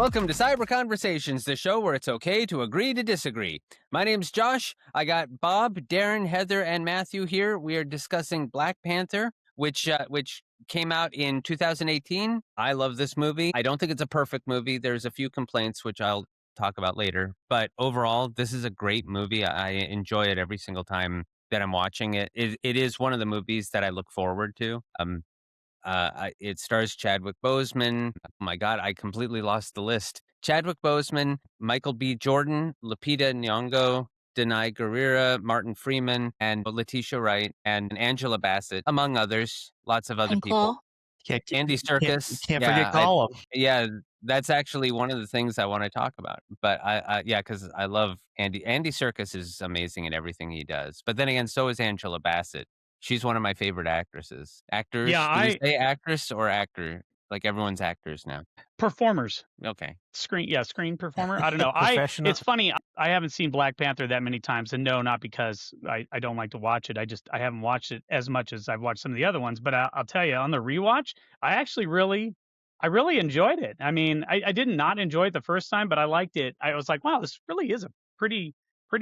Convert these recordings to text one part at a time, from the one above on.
Welcome to Cyber-Conversations, the show where it's okay to agree to disagree. My name's Josh. I got Bob, Darren, Heather, and Matthew here. We are discussing Black Panther, which came out in 2018. I love this movie. I don't think it's a perfect movie. There's a few complaints, which I'll talk about later. But overall, this is a great movie. I enjoy it every single time that I'm watching it. It is one of the movies that I look forward to. It stars Chadwick Boseman. Oh my God, I completely lost the list. Chadwick Boseman, Michael B. Jordan, Lupita Nyong'o, Denai Guerrera, Martin Freeman, and Letitia Wright, and Angela Bassett, among others. Lots of other And people. Claw. Andy Serkis. Can't forget Gollum. Yeah, that's actually one of the things I want to talk about. But because I love Andy. Andy Serkis is amazing in everything he does. But then again, so is Angela Bassett. She's one of my favorite actresses. Actors? Yeah, Do you say actress or actor? Like everyone's actors now. performers. Okay. Screen performer. I don't know. Professional. It's funny. I haven't seen Black Panther that many times, and no, not because I don't like to watch it. I haven't watched it as much as I've watched some of the other ones. But I'll tell you, on the rewatch, I actually really enjoyed it. I mean, I did not enjoy it the first time, but I liked it. I was like, wow, this really is a pretty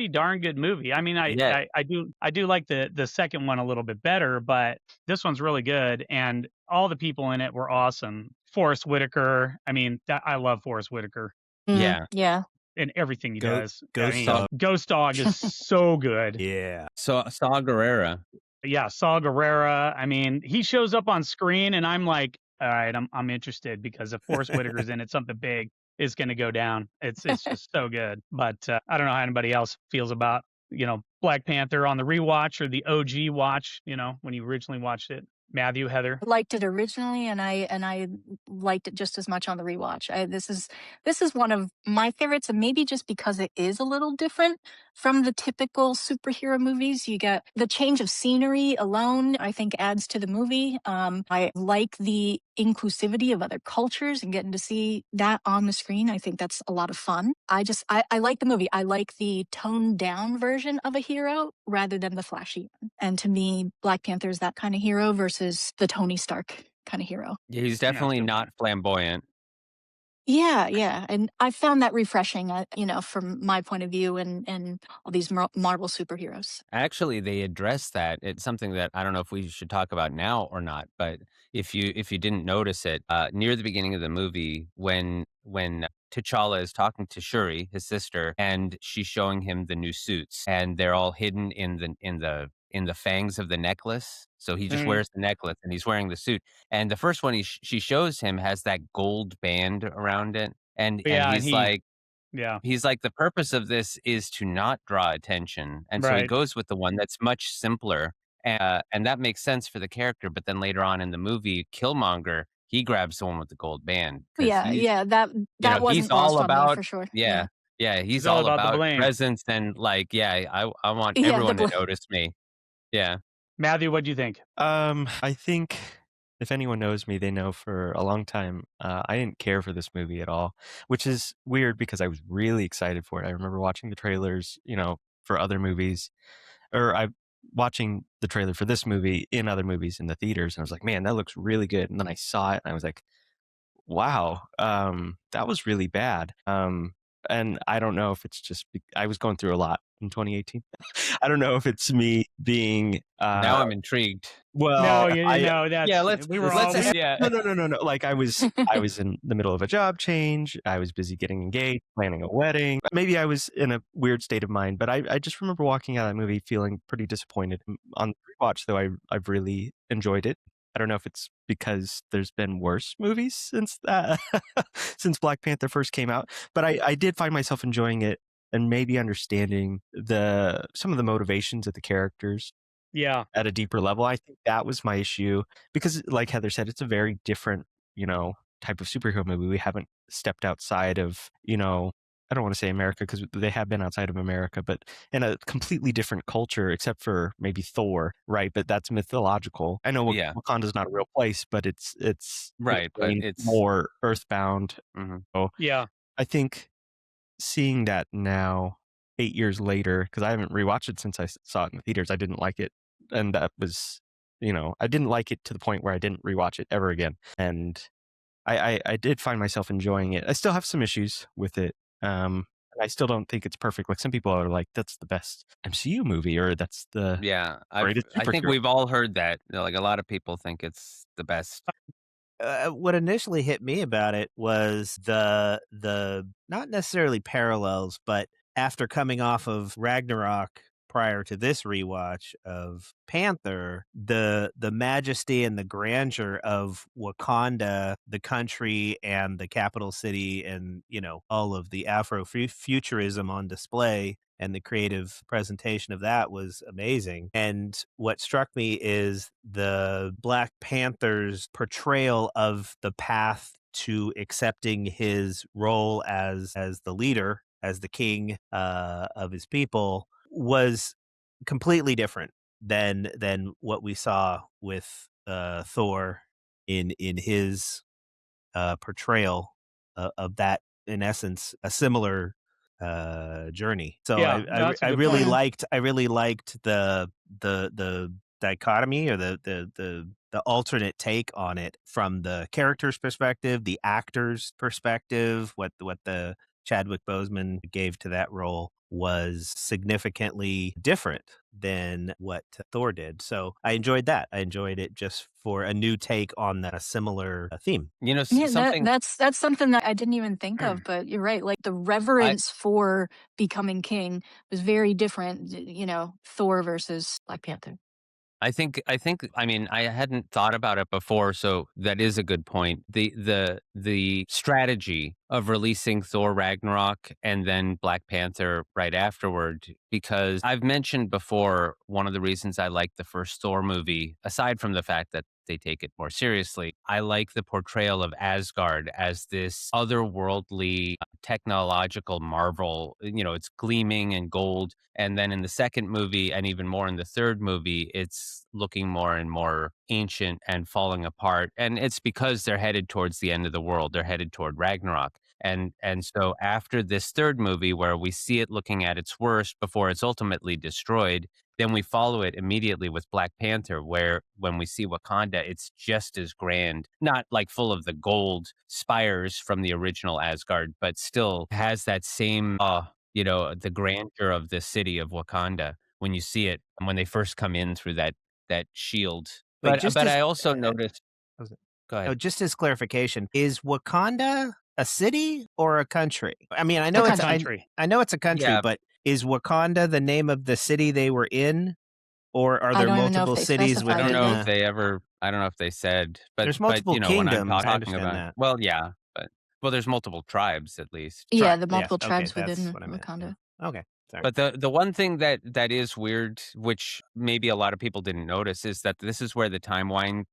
darn good movie. I mean, Yeah. I do like the second one a little bit better, but this one's really good, and all the people in it were awesome. Forrest Whitaker. I mean, I love Forrest Whitaker Yeah. Yeah. and everything he does. Ghost Dog. Ghost Dog is so good. Yeah. So Saw Gerrera. Yeah, Saw Gerrera. I mean, he shows up on screen, and I'm like, all right, I'm interested, because if Forrest Whitaker's in it, something big is going to go down. It's just so good. But I don't know how anybody else feels about Black Panther on the rewatch or the OG watch. When you originally watched it. Matthew, Heather. I liked it originally, and I liked it just as much on the rewatch. This is one of my favorites, and maybe just because it is a little different from the typical superhero movies. You get the change of scenery alone, I think, adds to the movie. I like the inclusivity of other cultures and getting to see that on the screen. I think that's a lot of fun. I like the movie. I like the toned down version of a hero rather than the flashy one. And to me, Black Panther is that kind of hero versus the Tony Stark kind of hero. Yeah, he's definitely not flamboyant. Yeah. And I found that refreshing, from my point of view and all these Marvel superheroes. Actually, they address that. It's something that I don't know if we should talk about now or not. But if you didn't notice it, near the beginning of the movie, when T'Challa is talking to Shuri, his sister, and she's showing him the new suits, and they're all hidden in the fangs of the necklace. So he just wears the necklace, and he's wearing the suit. And the first one she shows him has that gold band around it, and he's like. Yeah. He's like, the purpose of this is to not draw attention. And so he Right. goes with the one that's much simpler. And that makes sense for the character. But then later on in the movie, Killmonger, he grabs the one with the gold band. Yeah. That wasn't he's all lost on me about, for sure. yeah, he's all all about the about blame. presence and I want Yeah, the everyone to blame. notice me. Yeah. Matthew, what do you think? I think if anyone knows me, they know for a long time I didn't care for this movie at all, which is weird because I was really excited for it. I remember watching the trailers, for other movies, or I watching the trailer for this movie in other movies in the theaters, and I was like, man, that looks really good. And then I saw it, and I was like, wow, that was really bad. And I don't know if it's just I was going through a lot in 2018. I don't know if it's me being Now I'm intrigued. well. That's we were all No. Like I was in the middle of a job change. I was busy getting engaged, planning a wedding. Maybe I was in a weird state of mind, but I just remember walking out of that movie feeling pretty disappointed. On rewatch, though, I've really enjoyed it. I don't know if it's because there's been worse movies since since Black Panther first came out, but I did find myself enjoying it and maybe understanding some of the motivations of the characters. Yeah. At a deeper level. I think that was my issue because, like Heather said, it's a very different, type of superhero movie. We haven't stepped outside of, I don't want to say America because they have been outside of America, but in a completely different culture, except for maybe Thor, right? But that's mythological. I know Wakanda's not a real place, but it's Right, but it's more earthbound. Mm-hmm. So Yeah. I think seeing that now, 8 years later, because I haven't rewatched it since I saw it in the theaters, I didn't like it, and that was, I didn't like it to the point where I didn't rewatch it ever again. And I did find myself enjoying it. I still have some issues with it. I still don't think it's perfect. Like some people are like, that's the best MCU movie, or that's the Yeah, greatest I think superhero. we've all heard that. Like a lot of people think it's the best. What initially hit me about it was the not necessarily parallels, but after coming off of Ragnarok prior to this rewatch of Panther, the majesty and the grandeur of Wakanda, the country and the capital city, and all of the Afrofuturism on display and the creative presentation of that was amazing. And what struck me is the Black Panther's portrayal of the path to accepting his role as the leader, as the king of his people, was completely different than what we saw with Thor in his portrayal of that, in essence, a similar journey. So Yeah, no, that's a I good really point. Yeah. liked the dichotomy, or the alternate take on it from the character's perspective, the actor's perspective. What the Chadwick Boseman gave to that role was significantly different than what Thor did. So I enjoyed that. I enjoyed it just for a new take on a similar theme. You know, Yeah, something that's something that I didn't even think of, but you're right. Like the I reverence for becoming king was very different. Thor versus Black Panther. I mean, I hadn't thought about it before, so that is a good point. The strategy of releasing Thor Ragnarok and then Black Panther right afterward, because I've mentioned before, one of the reasons I like the first Thor movie, aside from the fact that they take it more seriously, I like the portrayal of Asgard as this otherworldly technological marvel. It's gleaming and gold. And then in the second movie, and even more in the third movie, it's looking more and more ancient and falling apart. And it's because they're headed towards the end of the world. They're headed toward Ragnarok. And so after this third movie, where we see it looking at its worst before it's ultimately destroyed, then we follow it immediately with Black Panther, where when we see Wakanda, it's just as grand, not like full of the gold spires from the original Asgard, but still has that same the grandeur of the city of Wakanda when you see it and when they first come in through that shield. Wait, But I also noticed. was it- Go oh, ahead. just as clarification, is Wakanda a city or a country? I mean, A It's a country. country. I know it's a country, Yeah, but is Wakanda the name of the city they were in, or are I there don't even know if multiple they cities I specified don't it within know if yet. the? they ever. I don't know if they said, but There's multiple when I'm kingdoms. I talking understand about, that. well, yeah, but there's multiple tribes at least. Yeah, the Yes. multiple Okay, tribes that's within what I meant. Yeah. Wakanda. Okay. Sorry. But the one thing that is weird, which maybe a lot of people didn't notice, is that this is where the timeline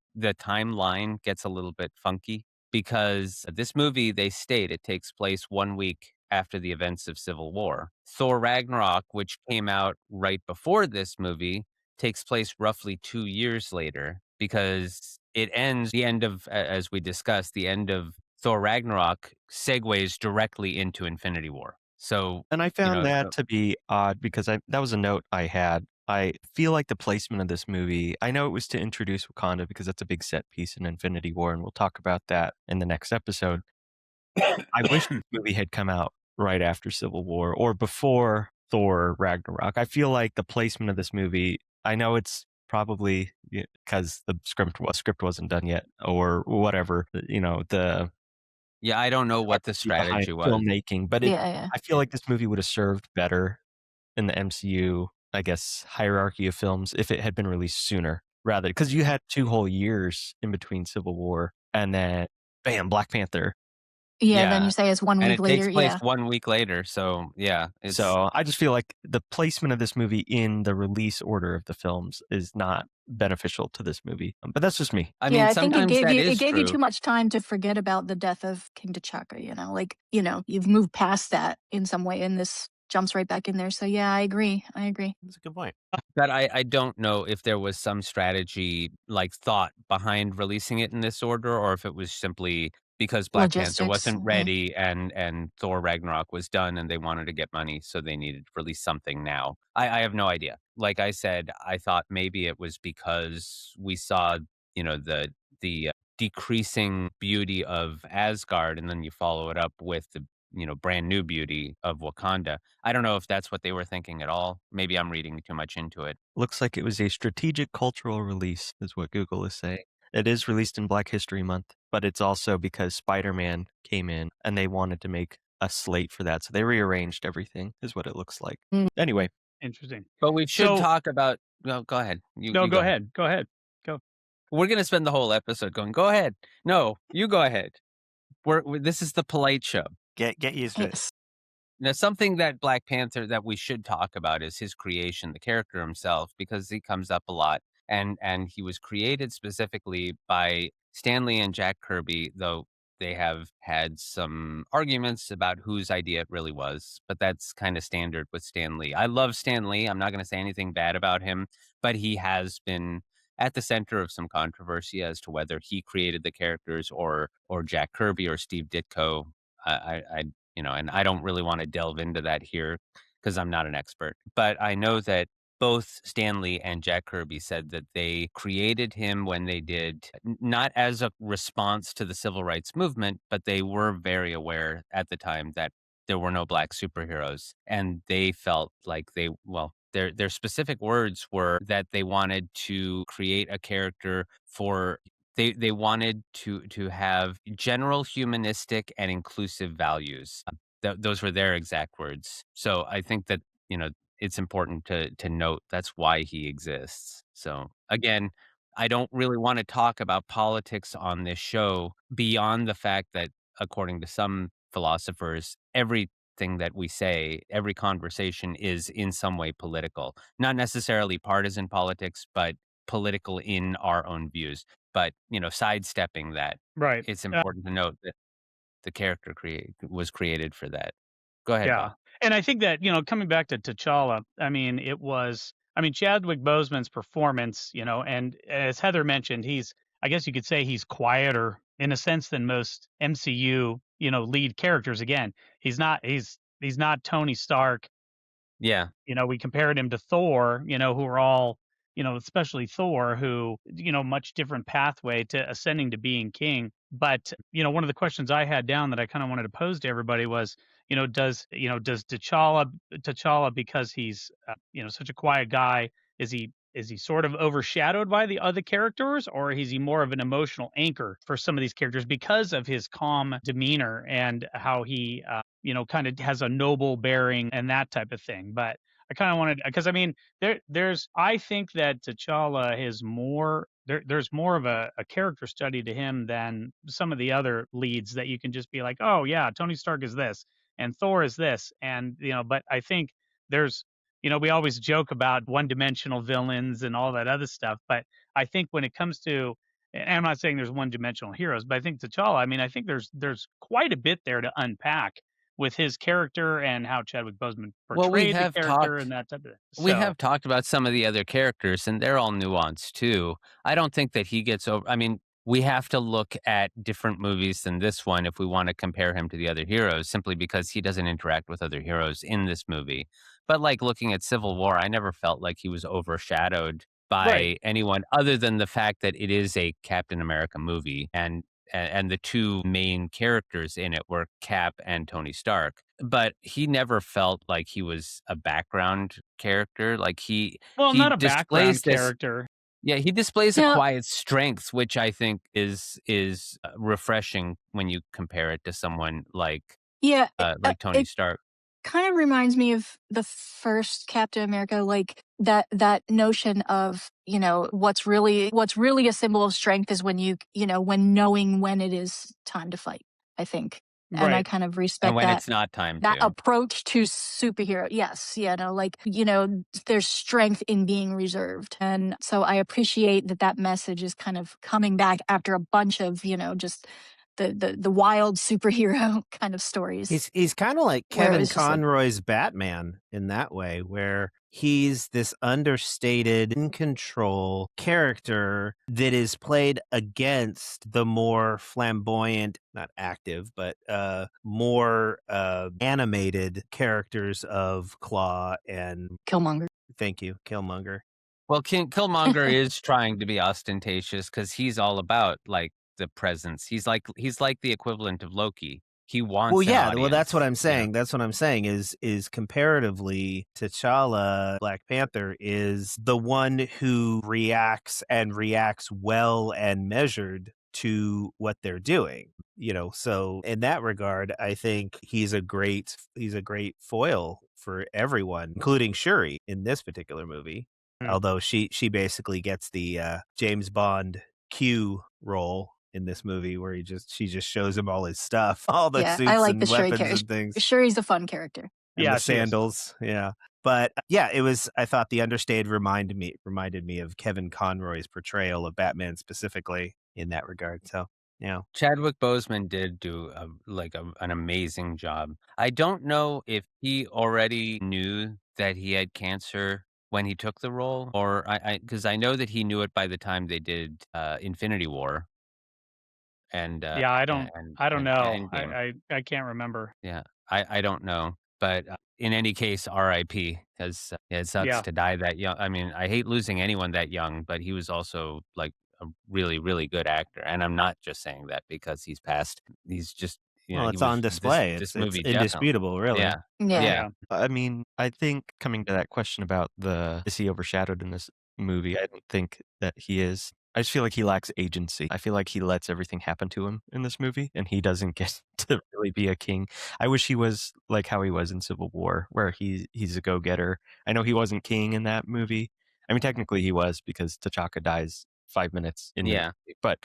gets a little bit funky, because this movie, they state it takes place 1 week after the events of Civil War. Thor Ragnarok, which came out right before this movie, takes place roughly 2 years later, because it ends the end of, as we discussed, the end of Thor Ragnarok segues directly into Infinity War. So, And I you found know, that to be odd because that was a note I had. I feel like the placement of this movie, I know it was to introduce Wakanda because that's a big set piece in Infinity War, and we'll talk about that in the next episode. I wish this movie had come out right after Civil War or before Thor Ragnarok. I feel like the placement of this movie, I know it's probably because the script wasn't done yet or whatever, the yeah, I don't know what the bureaucracy behind strategy was. filmmaking, but Yeah, yeah. I feel like this movie would have served better in the MCU, I guess, hierarchy of films if it had been released sooner, rather, because you had 2 whole years in between Civil War and then bam, Black Panther. Yeah, then you Yeah, say it's 1 and week it takes later. place Yeah. 1 week later, so, yeah, it's So I just feel like the placement of this movie in the release order of the films is not beneficial to this movie. But that's just me. I Yeah, mean, I think it sometimes gave that you is too true. much time to forget about the death of King T'Chaka, like, you've moved past that in some way, and this jumps right back in there. So yeah, I agree. I agree. That's a good point. But I don't know if there was some strategy, like, thought behind releasing it in this order, or if it was simply because Black Panther Logistics. wasn't Yeah. ready and Thor Ragnarok was done and they wanted to get money, so they needed to release something now. I have no idea. Like I said, I thought maybe it was because we saw, the decreasing beauty of Asgard, and then you follow it up with the brand new beauty of Wakanda. I don't know if that's what they were thinking at all. Maybe I'm reading too much into it. Looks like it was a strategic cultural release, is what Google is saying. It is released in Black History Month, but it's also because Spider-Man came in and they wanted to make a slate for that. So they rearranged everything, is what it looks like. Anyway. Interesting. But we should So- talk about. No, go ahead. No, you go ahead. Go ahead. Go. We're gonna spend the whole episode going. Go ahead. No, you go ahead. This is the polite show. Get used to it. Yes. Now, something that Black Panther that we should talk about is his creation, the character himself, because he comes up a lot, and he was created specifically by Stan Lee and Jack Kirby, though they have had some arguments about whose idea it really was, but that's kind of standard with Stan Lee. I love Stan Lee. I'm not going to say anything bad about him, but he has been at the center of some controversy as to whether he created the characters or Jack Kirby or Steve Ditko. I and I don't really want to delve into that here because I'm not an expert. But I know that both Stan Lee and Jack Kirby said that they created him when they did, not as a response to the civil rights movement, but they were very aware at the time that there were no black superheroes. And they felt like their specific words were that they wanted to create a character for they wanted to have general humanistic and inclusive values. Those were their exact words. So I think that it's important to note that's why he exists. So again, I don't really want to talk about politics on this show beyond the fact that, according to some philosophers, everything that we say, every conversation is in some way political. Not necessarily partisan politics, but political in our own views. But sidestepping that, Right. it's important to note that the character was created for that. Go ahead, Yeah. Bob. And I think that, coming back to T'Challa, Chadwick Boseman's performance, and as Heather mentioned, I guess you could say he's quieter in a sense than most MCU, lead characters. Again, he's not Tony Stark. Yeah. We compared him to Thor, who are all, especially Thor, who, much different pathway to ascending to being king. But, one of the questions I had down that I kind of wanted to pose to everybody was, does T'Challa, because he's, such a quiet guy, is he sort of overshadowed by the other characters, or is he more of an emotional anchor for some of these characters because of his calm demeanor and how he, kind of has a noble bearing and that type of thing? But I kind of wanted, because I think that T'Challa is there's more of a character study to him than some of the other leads that you can just be like, oh yeah, Tony Stark is this and Thor is this, and but I think there's we always joke about one-dimensional villains and all that other stuff, but I think when it comes to, and I'm not saying there's one-dimensional heroes, but I think T'Challa, I think there's quite a bit there to unpack with his character and how Chadwick Boseman portrayed the character and that type of thing. We have talked about some of the other characters, and they're all nuanced too. I don't think that he gets over. We have to look at different movies than this one if we want to compare him to the other heroes, simply because he doesn't interact with other heroes in this movie. But like looking at Civil War, I never felt like he was overshadowed by anyone other than the fact that it is a Captain America movie, and the two main characters in it were Cap and Tony Stark. But he never felt like he was a background character. Like he not a displays background character. Yeah, he displays a quiet strength, which I think is refreshing when you compare it to someone like Tony Stark. Kind of reminds me of the first Captain America, like that notion of, what's really a symbol of strength is when when knowing when it is time to fight, I think. And I kind of respect and when that. It's not time that to. approach to superhero. Yes. There's strength in being reserved. And so I appreciate that message is kind of coming back after a bunch of, just the wild superhero kind of stories. He's kind of like Kevin Conroy's Batman in that way, where he's this understated, in control character that is played against the more flamboyant, not active, but more animated characters of Klaue and Killmonger. Thank you, Killmonger. Well, Killmonger is trying to be ostentatious because he's all about like the presence. He's like the equivalent of Loki. He Well, wants an yeah, well, that's audience. what I'm Yeah. saying. That's what I'm saying is comparatively, T'Challa, Black Panther, is the one who reacts and reacts well and measured to what they're doing. So in that regard, I think he's a great foil for everyone, including Shuri in this particular movie. Although she basically gets the James Bond Q role in this movie, where she just shows him all his stuff, all the Yeah, I suits like the and Shuri weapons character. and things, Shuri's a fun character. and Yeah, the she is. sandals. Yeah, but yeah, it was. I thought the understated reminded me of Kevin Conroy's portrayal of Batman specifically in that regard. So yeah, Chadwick Boseman did do an amazing job. I don't know if he already knew that he had cancer when he took the role, or because I know that he knew it by the time they did Infinity War and Yeah, I don't know. Endgame. I can't remember. Yeah, I don't know, but in any case, R.I.P. Because it sucks Yeah. to die that young. I mean, I hate losing anyone that young, but he was also like a really, really good actor, and I'm not just saying that because he's passed. He's just well, he it's on was display. this It's movie definitely. indisputable, really. Yeah, Yeah. yeah, I mean, I think coming to that question about is he overshadowed in this movie? I don't think that he is. I just feel like he lacks agency. I feel like he lets everything happen to him in this movie, and he doesn't get to really be a king. I wish he was like how he was in Civil War, where he's a go-getter. I know he wasn't king in that movie. I mean, technically he was, because T'Chaka dies 5 minutes in the yeah. movie, but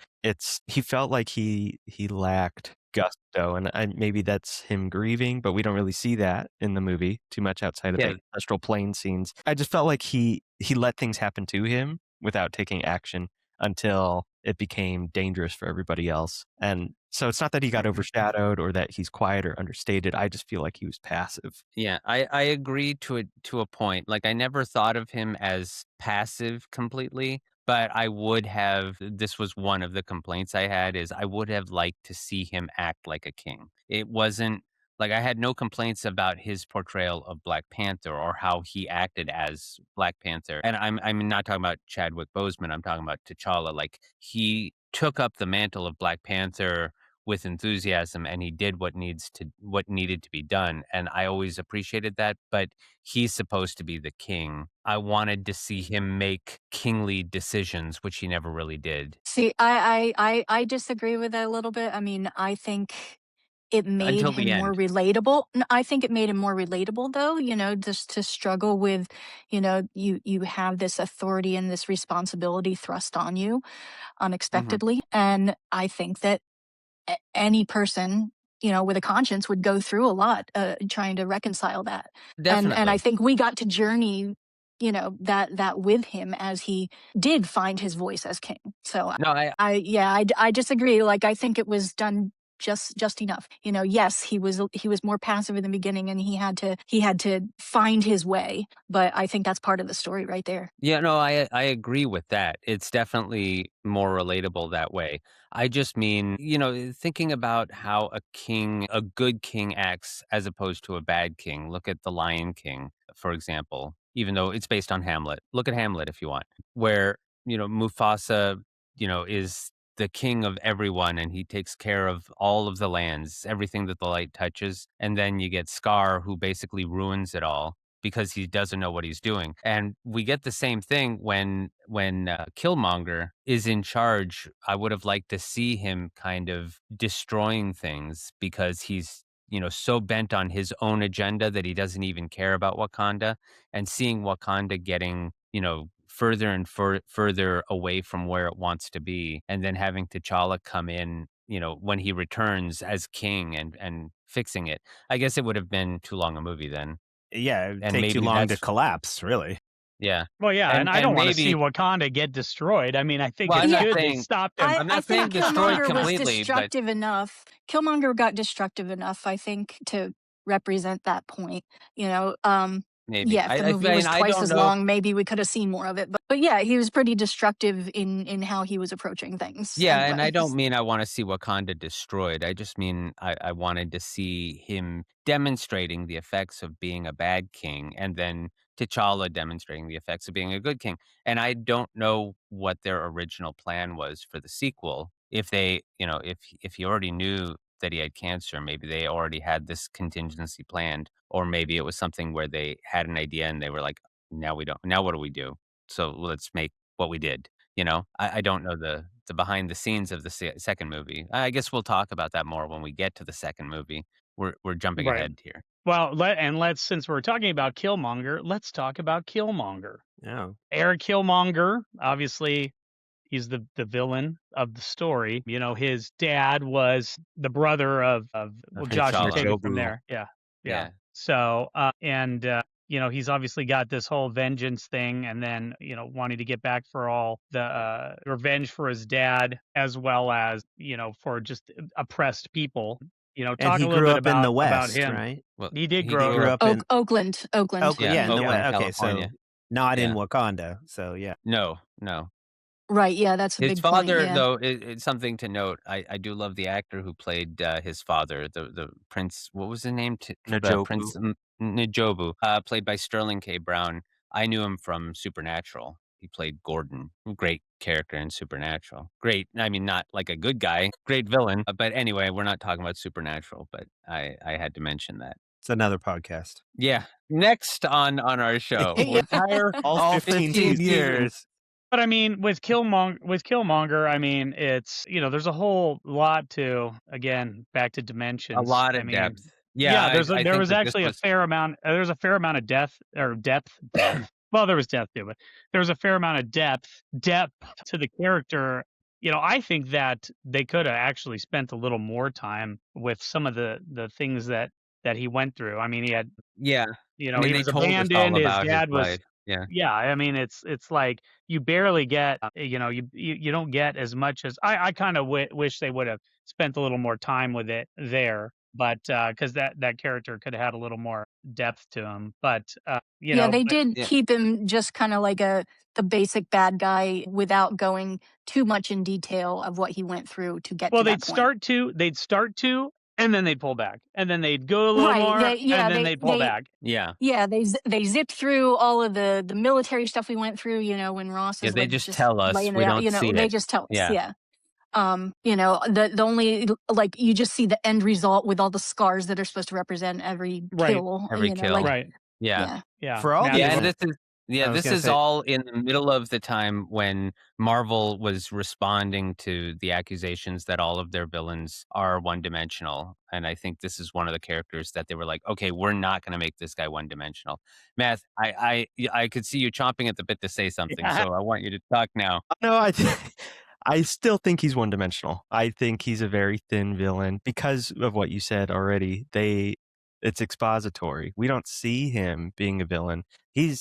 he felt like he lacked gusto, and maybe that's him grieving, but we don't really see that in the movie too much outside of Yeah. the astral plane scenes. I just felt like he let things happen to him without taking action until it became dangerous for everybody else. And so it's not that he got overshadowed or that he's quiet or understated. I just feel like he was passive. Yeah, I agree to a point. Like, I never thought of him as passive completely, but I would have. This was one of the complaints I had, is I would have liked to see him act like a king. It wasn't like I had no complaints about his portrayal of Black Panther or how he acted as Black Panther. And I'm not talking about Chadwick Boseman. I'm talking about T'Challa. Like, he took up the mantle of Black Panther with enthusiasm, and he did what needed to be done, and I always appreciated that. But he's supposed to be the king. I wanted to see him make kingly decisions, which he never really did See, I disagree with that a little bit. I mean, I think it made until the him more end. relatable. I think it made him more relatable, though. Just to struggle with, you have this authority and this responsibility thrust on you unexpectedly, and I think that any person with a conscience would go through a lot trying to reconcile that. And I Definitely. think we got to journey that with him as he did find his voice as king. So No, I disagree. Like, I think it was done just enough. Yes, he was more passive in the beginning, and he had to find his way, but I think that's part of the story right there. Yeah, no, I agree with that. It's definitely more relatable that way. I just mean, thinking about how a good king acts as opposed to a bad king. Look at The Lion King, for example, even though it's based on Hamlet. Look at Hamlet if you want, where, Mufasa, is the king of everyone, and he takes care of all of the lands, everything that the light touches. And then you get Scar, who basically ruins it all because he doesn't know what he's doing. And we get the same thing when Killmonger is in charge. I would have liked to see him kind of destroying things because he's so bent on his own agenda that he doesn't even care about Wakanda, and seeing Wakanda getting further and further away from where it wants to be, and then having T'Challa come in when he returns as king and fixing it. I guess it would have been too long a movie then. Yeah, it would And take too maybe long to that's collapse, really. yeah. Well, yeah, and I And don't want to see maybe Wakanda get destroyed. I mean, I think well, I'm it's not good they saying stopped him. I'm not I saying think destroyed Killmonger was completely, but destructive enough. Killmonger got destructive enough, I think, to represent that point. maybe. Yeah, if the movie was I twice don't as know. long, maybe we could have seen more of it. But yeah, he was pretty destructive in how he was approaching things. Yeah, and I don't anyways. mean I want to see Wakanda destroyed. I just mean I wanted to see him demonstrating the effects of being a bad king, and then T'Challa demonstrating the effects of being a good king. And I don't know what their original plan was for the sequel. If they, if he already knew that he had cancer, maybe they already had this contingency planned, or maybe it was something where they had an idea and they were like, now we don't. Now what do we do? So let's make what we did. I don't know the behind the scenes of the second movie. I guess we'll talk about that more when we get to the second movie. We're jumping Right. ahead here. Well, let's since we're talking about Killmonger, let's talk about Killmonger. Yeah. Eric Killmonger, obviously, he's the villain of the story. His dad was the brother of well, Josh, you take it from T'Challa. there. Yeah. Yeah. So, he's obviously got this whole vengeance thing, and then wanting to get back for all the revenge for his dad, as well as for just oppressed people. And Talk he a little grew bit up in the about West, him. right? Well, He did he grow grew up. up in Oakland. Oakland, Yeah, in the Oakland, West. Okay, so California. not in Yeah. Wakanda. So yeah. No. Right, yeah, that's a His big point, father, yeah. though, it's something to note. I do love the actor who played his father, the Prince. What was his name? N'Jobu. Prince N'Jobu, played by Sterling K. Brown. I knew him from Supernatural. He played Gordon. Great character in Supernatural. Great. I mean, not like a good guy. Great villain. But anyway, we're not talking about Supernatural. But I had to mention that. It's another podcast. Yeah. Next on our show, Yeah. entire All 15 seasons. years. But I mean, with Killmonger, I mean, it's there's a whole lot to, again, back to dimensions. A lot I of mean, depth. yeah, Yeah, there I was think that this actually was a fair amount. There's a fair amount of depth. Well, there was depth too, but there was a fair amount of depth to the character. I think that they could have actually spent a little more time with some of the things that he went through. I mean, he had, yeah. I mean, he they was told us abandoned. all His about his dad was, life. Yeah. yeah. I mean, it's like you barely get, you don't get as much as I kind of wish they would have spent a little more time with it there, but because that character could have had a little more depth to him. But Yeah, they but did Yeah. keep him just kind of like the basic bad guy without going too much in detail of what he went through to get well, to that point. they'd start to, and then they'd pull back, and then they'd go a little Right. more, and then they'd pull They back. Yeah. yeah, they zipped through all of the military stuff we went through, when Ross Yeah, is they like just just tell us. laying We it out, don't see they it. just tell us, Yeah. yeah. The only, like, you just see the end result with all the scars that are supposed to represent every Right. kill, Every kill. like, Right. Yeah. yeah. For all Yeah, these, and I was this gonna is say- all in the middle of the time when Marvel was responding to the accusations that all of their villains are one-dimensional, and I think this is one of the characters that they were like, "Okay, we're not gonna make this guy one-dimensional." Matt, I could see you chomping at the bit to say something, Yeah. so I want you to talk now. No, I still think he's one-dimensional. I think he's a very thin villain because of what you said already. It's expository. We don't see him being a villain. He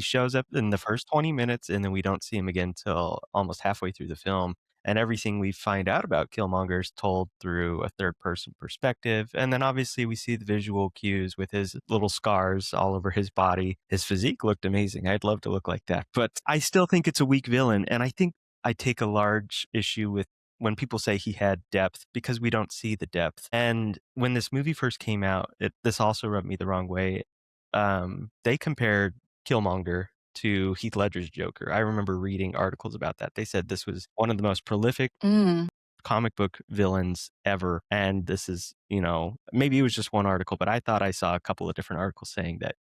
shows up in the first 20 minutes, and then we don't see him again till almost halfway through the film. And everything we find out about Killmonger is told through a third-person perspective. And then obviously we see the visual cues with his little scars all over his body. His physique looked amazing. I'd love to look like that. But I still think it's a weak villain, and I think I take a large issue with when people say he had depth because we don't see the depth. And when this movie first came out, this also rubbed me the wrong way. They compared Killmonger to Heath Ledger's Joker. I remember reading articles about that. They said this was one of the most prolific comic book villains ever. And this is, maybe it was just one article, but I thought I saw a couple of different articles saying that,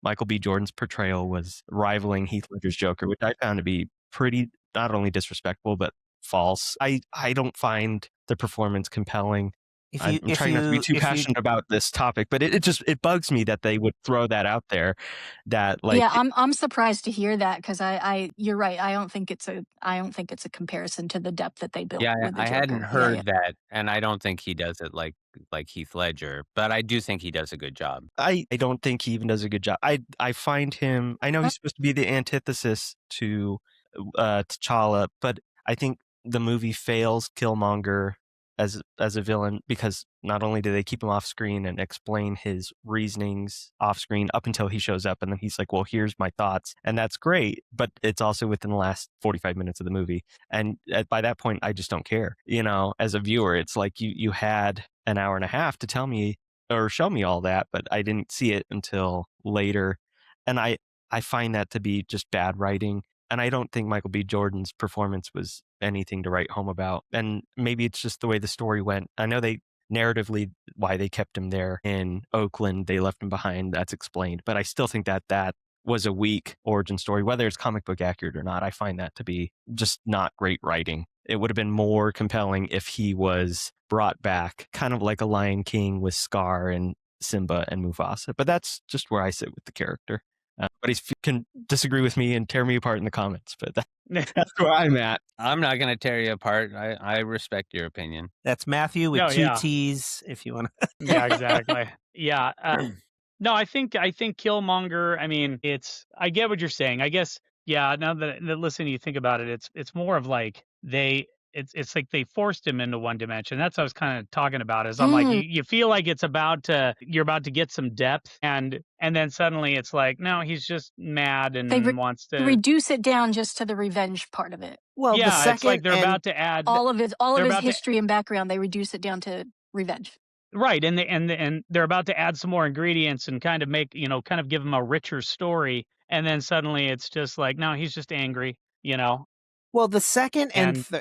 Michael B. Jordan's portrayal was rivaling Heath Ledger's Joker, which I found to be pretty not only disrespectful, but false. I don't find the performance compelling. I'm trying not to be too passionate about this topic, but it bugs me that they would throw that out there. That like, yeah, I'm surprised to hear that because you're right. I don't think it's a comparison to the depth that they built. Yeah, with the I Joker. hadn't heard that, and I don't think he does it like Heath Ledger, but I do think he does a good job. I don't think he even does a good job. I find him. I know he's supposed to be the antithesis to T'Challa, but I think the movie fails Killmonger as a villain, because not only do they keep him off screen and explain his reasonings off screen up until he shows up, and then he's like, well, here's my thoughts, and that's great, but it's also within the last 45 minutes of the movie, and by that point I just don't care. As a viewer, it's like you had an hour and a half to tell me or show me all that, but I didn't see it until later, and I find that to be just bad writing. And I don't think Michael B. Jordan's performance was anything to write home about. And maybe it's just the way the story went. I know narratively, why they kept him there in Oakland, they left him behind, that's explained. But I still think that was a weak origin story, whether it's comic book accurate or not. I find that to be just not great writing. It would have been more compelling if he was brought back, kind of like a Lion King with Scar and Simba and Mufasa. But that's just where I sit with the character. But he can disagree with me and tear me apart in the comments, but that's where I'm at. I'm not going to tear you apart. I respect your opinion. That's Matthew with two T's, if you want to. Yeah, exactly. Yeah. No, I think Killmonger, I mean, I get what you're saying. I guess, yeah, now that listening, you think about it, it's more of like it's like they forced him into one dimension. That's what I was kind of talking about, is I'm like, you feel like you're about to get some depth, and then suddenly it's like, no, he's just mad and wants to reduce it down just to the revenge part of it. Well, yeah, it's like they're about to add all of his history and background. They reduce it down to revenge. Right, and they're about to add some more ingredients and kind of give him a richer story, and then suddenly it's just like, no, he's just angry. Well, the second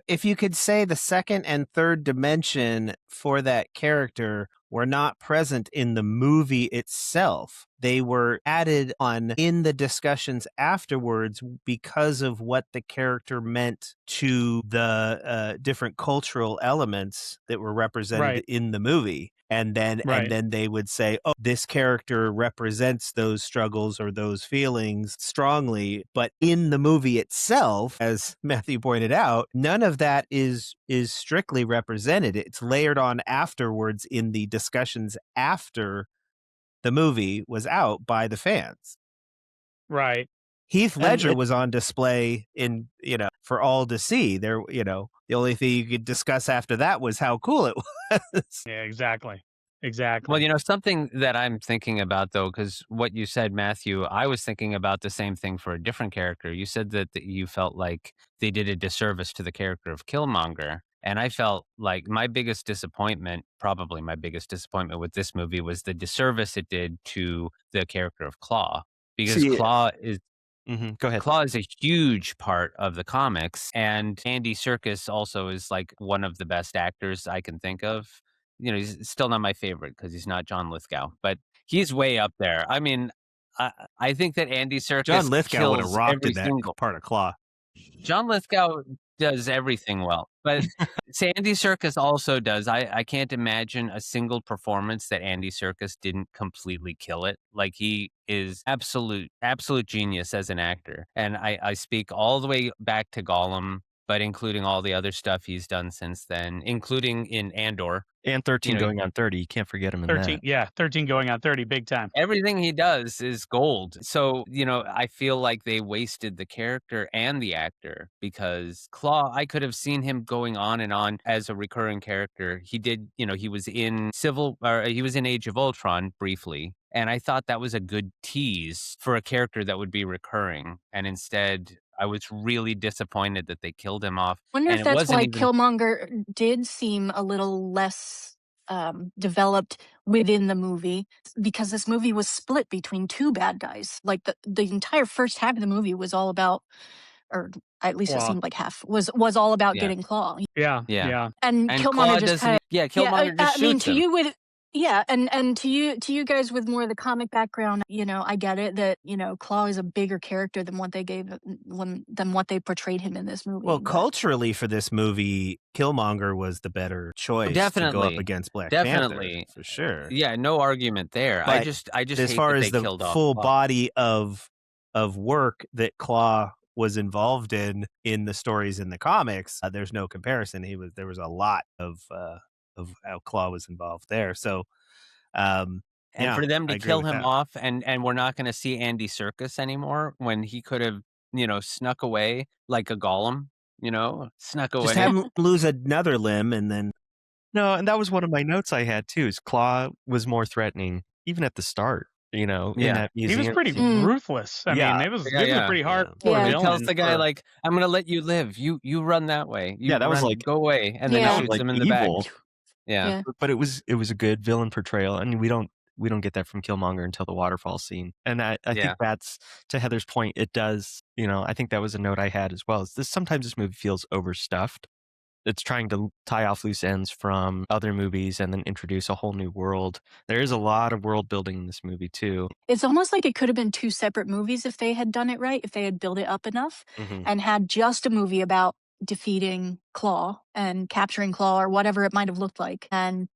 if you could say the second and third dimension for that character were not present in the movie itself. They were added on in the discussions afterwards because of what the character meant to the different cultural elements that were represented in the movie. And then they would say, oh, this character represents those struggles or those feelings strongly. But in the movie itself, as Matthew pointed out, none of that is strictly represented. It's layered on afterwards in the discussions after the movie was out by the fans. Right. Heath Ledger was on display for all to see. There, the only thing you could discuss after that was how cool it was. Yeah, exactly. Well, something that I'm thinking about, though, because what you said, Matthew, I was thinking about the same thing for a different character. You said that you felt like they did a disservice to the character of Killmonger. And I felt like probably my biggest disappointment with this movie was the disservice it did to the character of Klaue. Because Klaue is... Go ahead. Klaue is a huge part of the comics, and Andy Serkis also is like one of the best actors I can think of. He's still not my favorite because he's not John Lithgow, but he's way up there. I mean, I think that Andy Serkis John Lithgow would have rocked in that part of Klaue. John Lithgow does everything well, but Andy Serkis also does. I can't imagine a single performance that Andy Serkis didn't completely kill it. Like, he is absolute genius as an actor. And I speak all the way back to Gollum, but including all the other stuff he's done since then, including in Andor. And 13 going on 30. You can't forget him in 13, that. Yeah, 13 going on 30, big time. Everything he does is gold. So, I feel like they wasted the character and the actor, because Klaue, I could have seen him going on and on as a recurring character. He did, he was in Age of Ultron briefly. And I thought that was a good tease for a character that would be recurring. And instead, I was really disappointed that they killed him off. I wonder if that's why Killmonger did seem a little less developed within the movie, because this movie was split between two bad guys. Like the entire first half of the movie was all about, or at least it seemed like half was all about getting Klaue. Yeah. And Killmonger just kind of Killmonger just shoots him. To you with. Yeah, and to you guys with more of the comic background, I get it that Klaue is a bigger character than what they portrayed him in this movie. Well, culturally for this movie, Killmonger was the better choice to go up against Black Panther, for sure. Yeah, no argument there. But I just as far as the full body of work that Klaue was involved in the stories in the comics, there's no comparison. There was a lot of how Klaue was involved there. So, and for them to kill him off, and we're not going to see Andy Serkis anymore when he could have, snuck away like a Gollum, snuck away. Just have him lose another limb and then. No, and that was one of my notes I had too. Is Klaue was more threatening, even at the start. In that He was museum. pretty ruthless. I mean, it was a pretty hardcore Yeah. He villain. tells the guy like, "I'm gonna let you live. You run that way. You that was run, like go away," and then Yeah. shoots like him in the back. evil. Yeah. But it was a good villain portrayal, and we don't get that from Killmonger until the waterfall scene. And I think that's, to Heather's point, it does. I think that was a note I had as well. Is this sometimes this movie feels overstuffed. It's trying to tie off loose ends from other movies and then introduce a whole new world. There is a lot of world building in this movie too. It's almost like it could have been two separate movies if they had done it right, if they had built it up enough and had just a movie about defeating Klaue and capturing Klaue or whatever it might have looked like, and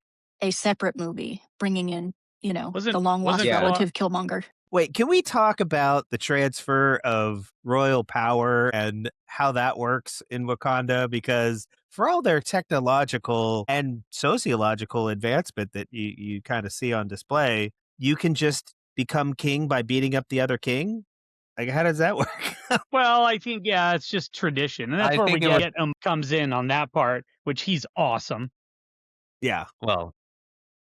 a separate movie bringing in, the long-lost relative Killmonger. Wait, can we talk about the transfer of royal power and how that works in Wakanda? Because for all their technological and sociological advancement that you kind of see on display, you can just become king by beating up the other king? Like, how does that work? Well, I think, it's just tradition. And that's where we get comes in on that part, which he's awesome. Yeah. Well,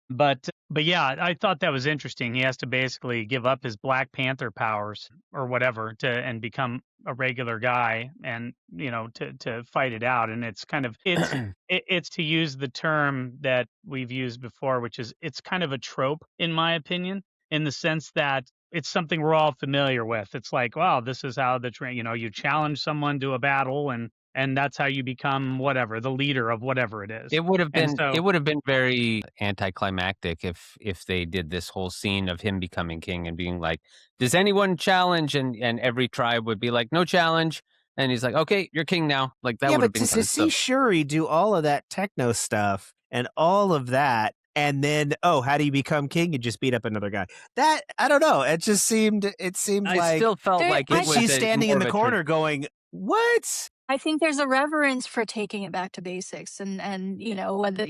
But yeah, I thought that was interesting. He has to basically give up his Black Panther powers or whatever and become a regular guy and, to fight it out. And it's kind of, it's to use the term that we've used before, which is, it's kind of a trope, in my opinion, in the sense that it's something we're all familiar with. It's like, wow, this is how you challenge someone to a battle and that's how you become whatever, the leader of whatever it is. it would have been very anticlimactic if they did this whole scene of him becoming king and being like, "Does anyone challenge?" and every tribe would be like, "No challenge." And he's like, "Okay, you're king now." Like that would have been to see Shuri do all of that techno stuff and all of that, and then how do you become king? You just beat up another guy. That, I don't know. It just seemed I still felt like she's standing in the corner going, "What?" I think there's a reverence for taking it back to basics and whether,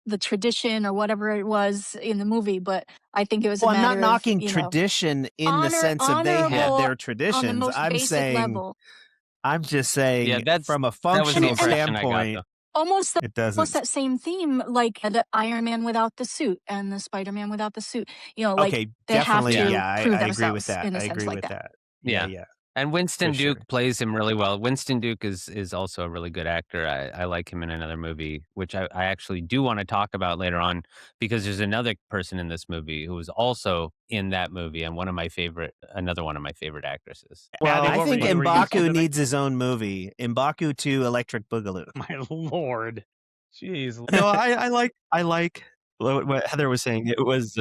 the tradition or whatever it was in the movie. But I think it was I'm not knocking tradition in the sense of they had their traditions. On the most basic level. I'm just saying from a functional standpoint, almost that same theme, like the Iron Man without the suit and the Spider-Man without the suit. Okay, they definitely, have to prove I agree themselves with that. in a I sense agree like with that. Yeah. And Winston For Duke sure. plays him really well. Winston Duke is also a really good actor. I like him in another movie, which I actually do want to talk about later on, because there's another person in this movie who was also in that movie and another one of my favorite actresses. Well, I think M'Baku needs his own movie. M'Baku 2 Electric Boogaloo. My Lord. Jeez. No, I like what Heather was saying. It was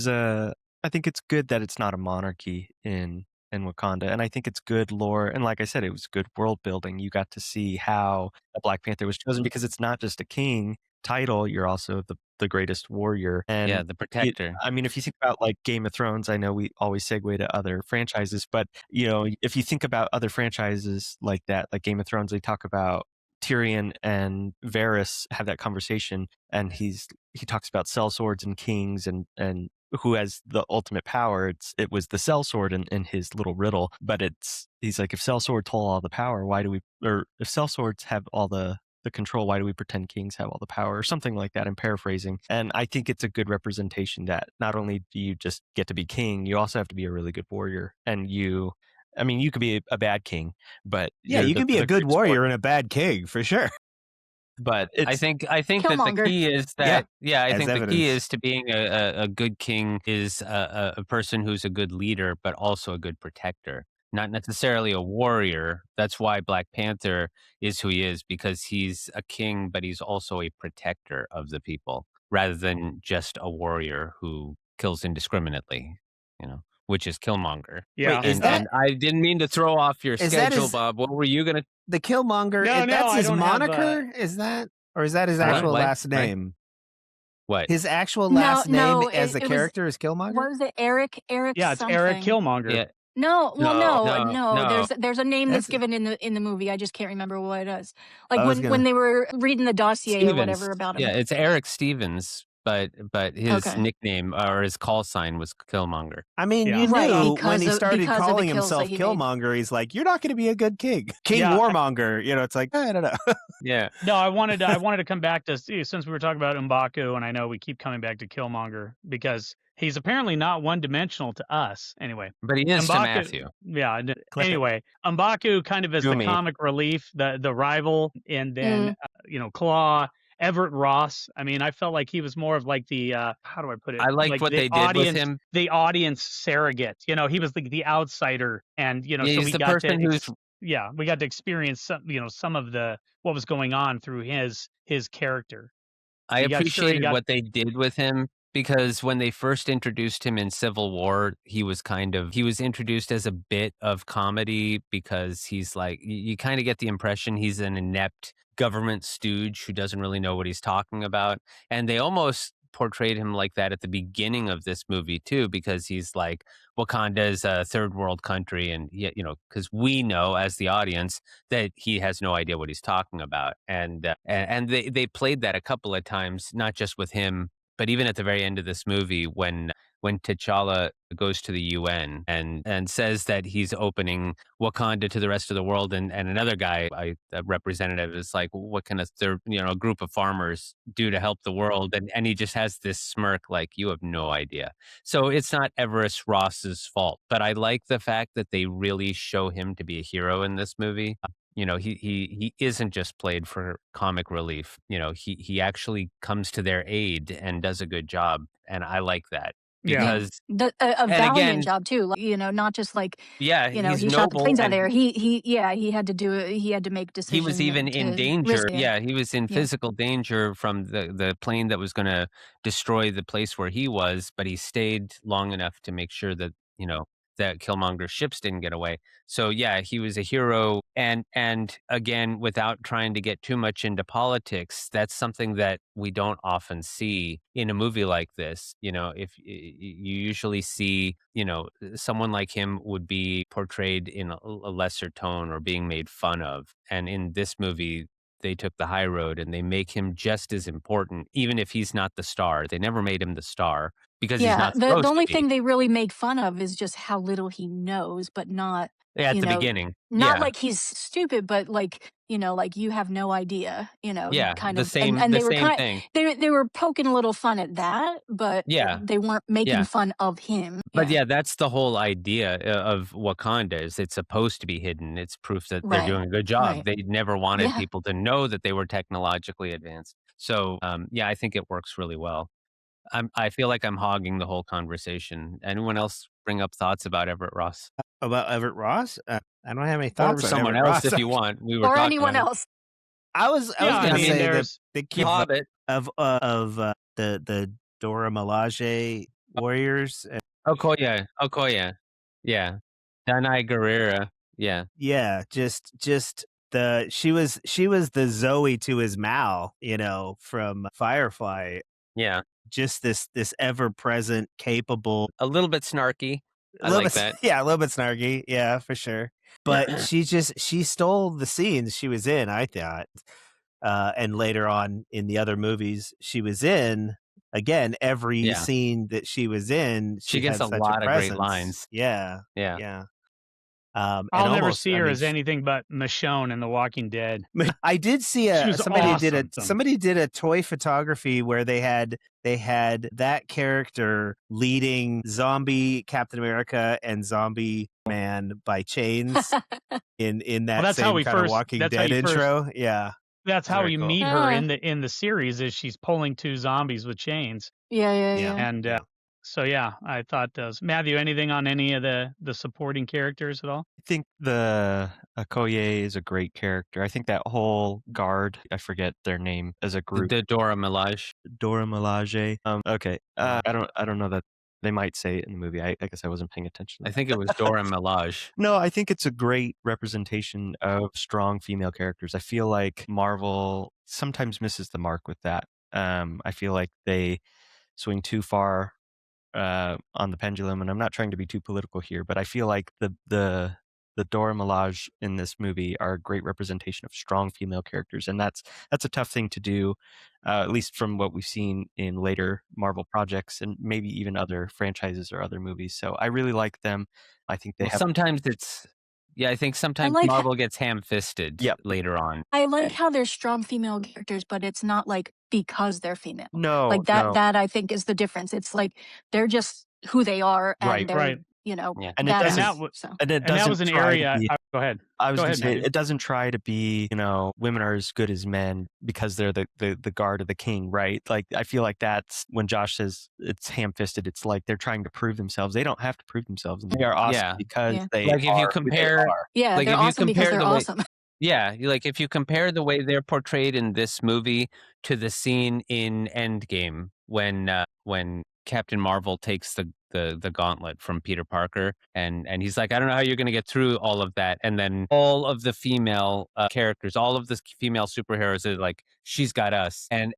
I think it's good that it's not a monarchy in Wakanda, and I think it's good lore, and like I said, it was good world building. You got to see how a Black Panther was chosen, because it's not just a king title, you're also the greatest warrior, and the protector. I mean, if you think about like Game of Thrones, I know we always segue to other franchises, but if you think about other franchises like that, like Game of Thrones, they talk about Tyrion and Varys have that conversation, and he talks about sellswords and kings and who has the ultimate power. It was the sellsword in his little riddle, but he's like, if sellswords hold all the power, if sellswords have all the control, why do we pretend kings have all the power, or something like that? I'm paraphrasing. And I think it's a good representation that not only do you just get to be king, you also have to be a really good warrior. And you could be a bad king, but you can be a good warrior and a bad king for sure. But I think that the key is that the key is to being a good king is a person who's a good leader, but also a good protector. Not necessarily a warrior. That's why Black Panther is who he is, because he's a king, but he's also a protector of the people, rather than just a warrior who kills indiscriminately, which is Killmonger. Yeah. Wait, and I didn't mean to throw off your schedule, Bob. What were you going to... The Killmonger, that's his moniker? Is that? Or is that his actual last name? What? His actual last name as the character is Killmonger? What was it? Eric Yeah, it's something. Eric Killmonger. Yeah. No. No. There's a name that's given in the movie. I just can't remember what it is. Like when they were reading the dossier or whatever about him. Yeah, it's Eric Stevens. but his Okay. nickname or his call sign was Killmonger. I mean, Yeah. you Right, knew when because he started because of the calling kills that himself he made. Killmonger, he's like, "You're not going to be a good king, King Yeah, Warmonger." You know, it's like I don't know. Yeah. No, I wanted to come back to since we were talking about M'Baku, and I know we keep coming back to Killmonger because he's apparently not one dimensional to us. Anyway, But he is to M'Baku, Matthew. yeah. Clip it. Anyway, M'Baku kind of as the Gumi. comic relief, the rival, and then Klaue, Everett Ross. I mean, I felt like he was more of like the how do I put it? I liked Like what the they did with him. the audience surrogate. You know, he was the outsider, and Yeah, so he's we the got to person who's we got to experience some of the what was going on through his character. I We got Shuri appreciated got what they did with him because when they first introduced him in Civil War, he was introduced as a bit of comedy because he's like you kind of get the impression he's an inept government stooge who doesn't really know what he's talking about. And they almost portrayed him like that at the beginning of this movie too, because he's like Wakanda is a third world country, and yet because we know as the audience that he has no idea what he's talking about, and they played that a couple of times, not just with him, but even at the very end of this movie when T'Challa goes to the UN and says that he's opening Wakanda to the rest of the world, and another guy, a representative, is like, what can a group of farmers do to help the world? And he just has this smirk, like you have no idea. So it's not Everett Ross's fault, but I like the fact that they really show him to be a hero in this movie. He isn't just played for comic relief. He actually comes to their aid and does a good job, and I like that yeah. because A and valiant again, job too, like, not just like, yeah, he's he shot the noble planes out and there. He had to do it. He had to make he was decision even in to danger. risk it. Yeah, he was in Yeah. physical danger from the plane that was going to destroy the place where he was, but he stayed long enough to make sure that, that Killmonger's ships didn't get away. So yeah, he was a hero, and again, without trying to get too much into politics, that's something that we don't often see in a movie like this. If you usually see, someone like him would be portrayed in a lesser tone or being made fun of. And in this movie, they took the high road and they make him just as important, even if he's not the star. They never made him the star because he's Yeah, not the supposed to only be. thing they really make fun of is just how little he knows, but not, Yeah, at you the know, beginning. not Yeah. like he's stupid, but like, like you have no idea, Yeah. kind The of, and same the they were same thing. they were poking a little fun at that, but Yeah. they weren't making Yeah. fun of him. But Yeah, yeah, that's the whole idea of Wakanda is it's supposed to be hidden. It's proof that they're right, doing a good job. right. They never wanted Yeah. people to know that they were technologically advanced. So yeah, I think it works really well. I feel like I'm hogging the whole conversation. Anyone else bring up thoughts about Everett Ross? About Everett Ross, I don't have any Or thoughts on someone Everett else Ross. if you want. We were Or talking anyone about it. else. I was Yeah, I gonna mean, say there's the The kid Hobbit. of the Dora Milaje warriors. Okoye. Yeah. Danai Gurira. Yeah. Yeah, just she was the Zoe to his Mal, from Firefly. Yeah. Just this ever present, capable, A little bit snarky. a I little like bit, that. yeah, a little bit snarky, yeah, for sure. But she stole the scenes she was in, I thought, and later on in the other movies she was in. Again, every Yeah. scene that she was in, She she gets had a such lot of great presence. lines. Yeah, Yeah. yeah. I'll And never almost, see I her mean, as anything but Michonne in The Walking Dead. I did see She was awesome. somebody did a toy photography where they had that character leading zombie Captain America and zombie man by chains in that that's how same we kind of first- Walking that's how Dead you first- intro. Yeah. That's how Very we cool. meet her Ah. in the series is she's pulling two zombies with chains. Yeah. And Yeah. so yeah, I thought those. Matthew, anything on any of the supporting characters at all? I think the Okoye is a great character. I think that whole guard, I forget their name as a group, The Dora Milaje. Dora Milaje. Okay, I don't know that they might say it in the movie. I guess I wasn't paying attention. I think it was Dora Milaje. No, I think it's a great representation of strong female characters. I feel like Marvel sometimes misses the mark with that. I feel like they swing too far on the pendulum, and I'm not trying to be too political here, but I feel like the the Dora Milaje in this movie are a great representation of strong female characters, and that's a tough thing to do, at least from what we've seen in later Marvel projects and maybe even other franchises or other movies. So I really like them. I think they Well, have. sometimes it's yeah, I think I sometimes like Marvel gets ham-fisted Yep. later on. I like how they're strong female characters, but it's not like because they're female. No, Like no. that I think is the difference. It's like they're just who they are, and Right. they're Right. Yeah. And it badass. doesn't So and it And that doesn't was an try to area. be. Go ahead. I was Go gonna ahead, say Matthew. it doesn't try to be, women are as good as men because they're the guard of the king, right? Like I feel like that's when Josh says it's ham-fisted, it's like they're trying to prove themselves. They don't have to prove themselves. They are awesome Yeah. because yeah, they Like if you are who they compare are. yeah, like they're if you awesome because compare they're the way awesome. Yeah, like if you compare the way they're portrayed in this movie to the scene in Endgame when Captain Marvel takes the gauntlet from Peter Parker and he's like, I don't know how you're going to get through all of that, and then all of the female characters, all of the female superheroes are like, she's got us, and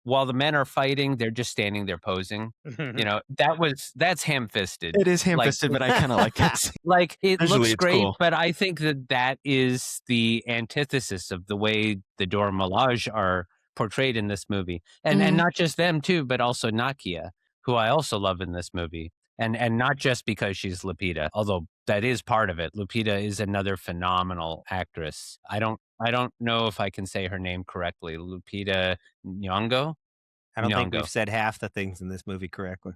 while the men are fighting, they're just standing there posing. That's ham-fisted. It is Like ham-fisted, but I kind of like it. like it Visually, looks it's great, cool. but I think that is the antithesis of the way the Dora Milaje are portrayed in this movie, and not just them too, but also Nakia, who I also love in this movie, and not just because she's Lupita, although that is part of it. Lupita is another phenomenal actress. I don't know if I can say her name correctly. Lupita Nyong'o. I don't think Nyong'o. we've said half the things in this movie correctly.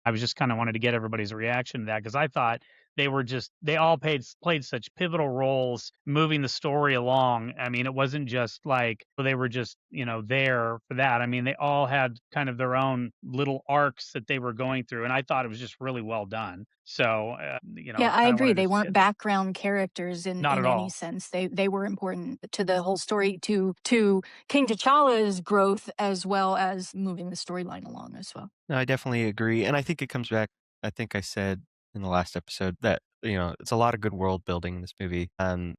I was just kind of wanted to get everybody's reaction to that because I thought they all played such pivotal roles moving the story along. I mean, it wasn't just like they were just there for that. I mean, they all had kind of their own little arcs that they were going through, and I thought it was just really well done. So Yeah, I kinda agree. wanted They to weren't background characters not in at any all. sense. They were important to the whole story, to King T'Challa's growth, as well as moving the storyline along as well. No, I definitely agree. And I think it comes back. I think I said in the last episode that, it's a lot of good world building in this movie.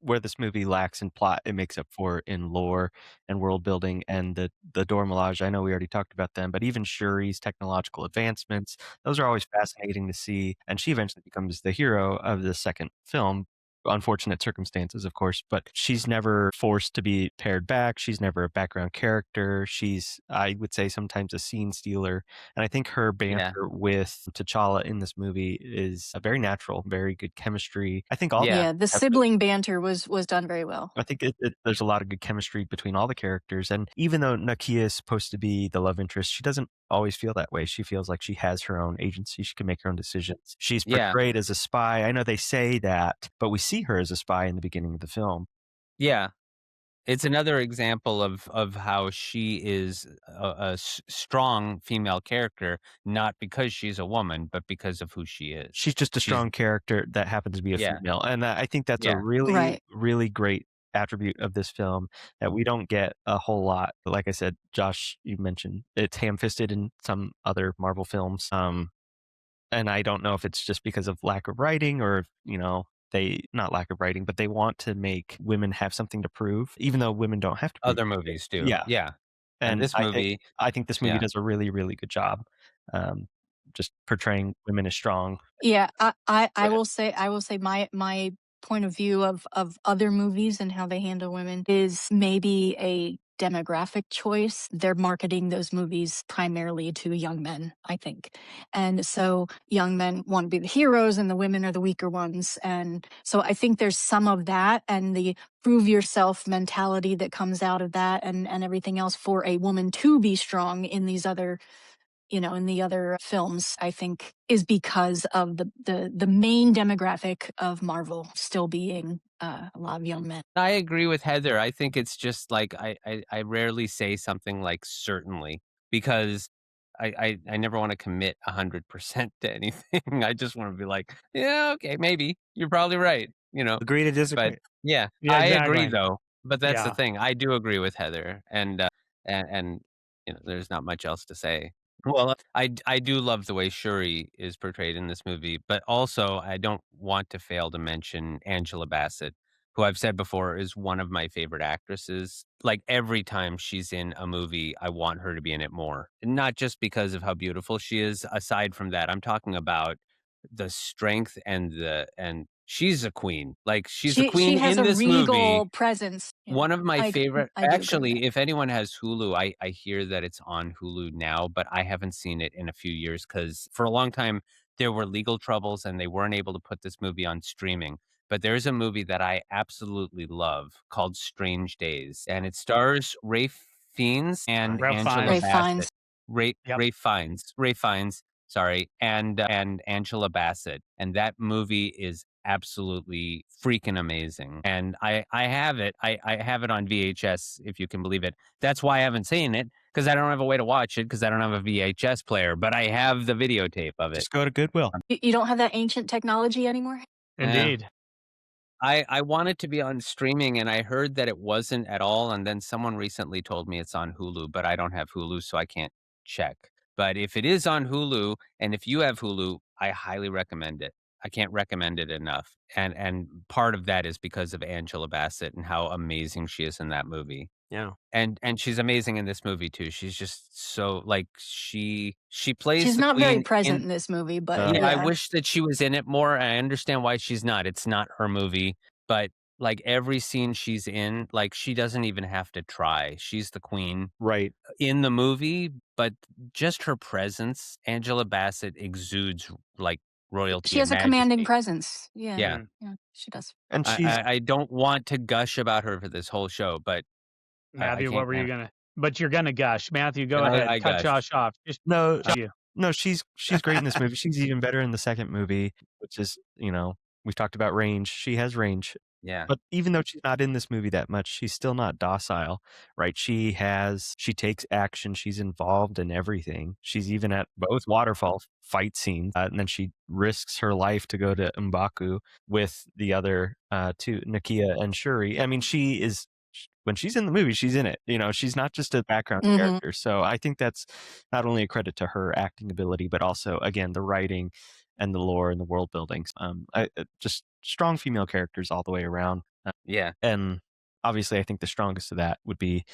Where this movie lacks in plot, it makes up for in lore and world building. And the Dora Milaje, I know we already talked about them, but even Shuri's technological advancements, those are always fascinating to see. And she eventually becomes the hero of the second film. Unfortunate circumstances, of course, but she's never forced to be pared back. She's never a background character. She's, I would say, sometimes a scene stealer. And I think her Yeah. banter with T'Challa in this movie is a very natural, very good chemistry. I think all Yeah. Yeah, the sibling banter was done very well. I think there's a lot of good chemistry between all the characters. And even though Nakia is supposed to be the love interest, she doesn't always feel that way. She feels like she has her own agency. She can make her own decisions. She's Yeah. portrayed as a spy. I know they say that, but we see her as a spy in the beginning of the film. Yeah. It's another example of how she is a strong female character, not because she's a woman, but because of who she is. She's just a strong character that happens to be a Yeah. female. And I think that's a Yeah. really, Right. really great attribute of this film that we don't get a whole lot. But like I said, Josh, you mentioned it's ham-fisted in some other Marvel films. And I don't know if it's just because of lack of writing or, they not lack of writing, but they want to make women have something to prove, even though women don't have to prove Other anything. movies do. Yeah. Yeah. And And this movie, I think this movie yeah. does a really, really good job, just portraying women as strong. Yeah, I ahead. will say my point of view of other movies and how they handle women is maybe a demographic choice. They're marketing those movies primarily to young men, I think. And so young men want to be the heroes and the women are the weaker ones. And so I think there's some of that and the prove yourself mentality that comes out of that, and everything else for a woman to be strong in these other in the other films, I think, is because of the main demographic of Marvel still being a lot of young men. I agree with Heather. I think it's just like I rarely say something like certainly, because I never want to commit 100% to anything. I just want to be like, yeah, okay, maybe you're probably right. Agree to But disagree. yeah, Yeah, I agree exactly. though. But that's the Yeah. thing. I do agree with Heather, and there's not much else to say. Well, I do love the way Shuri is portrayed in this movie, but also I don't want to fail to mention Angela Bassett, who I've said before is one of my favorite actresses. Like every time she's in a movie, I want her to be in it more. Not just because of how beautiful she is. Aside from that, I'm talking about the strength and she's a queen. Like, she's a She queen has in a this movie. regal presence. Yeah, One of my favorite, I do agree with actually, that. if anyone has Hulu, I hear that it's on Hulu now, but I haven't seen it in a few years because for a long time there were legal troubles and they weren't able to put this movie on streaming. But there's a movie that I absolutely love called Strange Days, and it stars Rafe Fiennes and Ralph Angela Ray Fiennes. Bassett. Fiennes. Yep. Ray Fiennes, sorry, and Angela Bassett, and that movie is absolutely freaking amazing. And I have it. I have it on VHS, if you can believe it. That's why I haven't seen it, because I don't have a way to watch it because I don't have a VHS player, but I have the videotape of it. Just go to Goodwill. You don't have that ancient technology anymore? Indeed. I want it to be on streaming, and I heard that it wasn't at all, and then someone recently told me it's on Hulu, but I don't have Hulu, so I can't check. But if it is on Hulu, and if you have Hulu, I highly recommend it. I can't recommend it enough. And part of that is because of Angela Bassett and how amazing she is in that movie. Yeah. And she's amazing in this movie too. She's just so, like, she plays She's the not very queen present in this movie, but yeah, I yeah. wish that she was in it more. I understand why she's not. It's not her movie, but like every scene she's in, like she doesn't even have to try. She's the queen Right. in the movie, but just her presence, Angela Bassett exudes like royalty She has and a commanding majesty. presence. Yeah. Yeah. Yeah, she does. And I, she's I don't want to gush about her for this whole show, but I Matthew, what can't were you have gonna? But you're gonna gush. Matthew, go I ahead. Cut gush. Josh off. Just no, you. no, she's great in this movie. She's even better in the second movie, which is, we've talked about range. She has range. Yeah. But even though she's not in this movie that much, she's still not docile, right? She takes action. She's involved in everything. She's even at both waterfall fight scenes. And then she risks her life to go to M'Baku with the other two, Nakia and Shuri. I mean, when she's in the movie, she's in it. She's not just a background character. So I think that's not only a credit to her acting ability, but also, again, the writing and the lore and the world building. Just strong female characters all the way around. Yeah. And obviously, I think the strongest of that would be,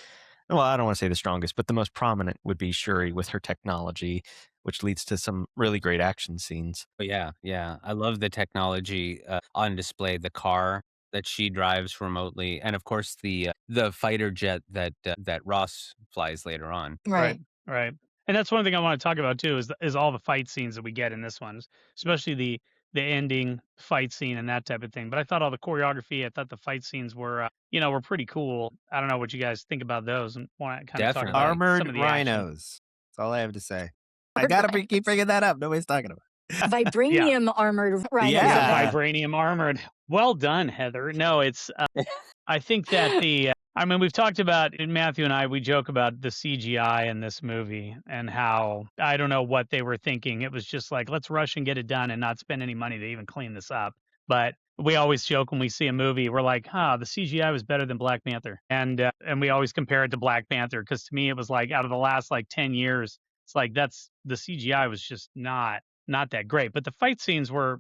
well, I don't want to say the strongest, but the most prominent would be Shuri with her technology, which leads to some really great action scenes. But yeah. I love the technology on display, the car that she drives remotely, and of course the fighter jet that Ross flies later on. Right. Right. And that's one thing I want to talk about too is all the fight scenes that we get in this one, especially the ending fight scene and that type of thing. But I thought all the choreography, I thought the fight scenes were were pretty cool. I don't know what you guys think about those and want to kind of talk Definitely. about some Armored of the action. rhinos. That's all I have to say. I gotta keep bringing that up. Nobody's talking about it. Vibranium armored rhinos. Yeah. Vibranium armored. Well done, Heather. No, it's I think that we've talked about, Matthew and I, we joke about the CGI in this movie and how, I don't know what they were thinking. It was just like, let's rush and get it done and not spend any money to even clean this up. But we always joke when we see a movie, we're like, the CGI was better than Black Panther. And we always compare it to Black Panther because to me, it was like out of the last 10 years, it's like the CGI was just not that great. But the fight scenes were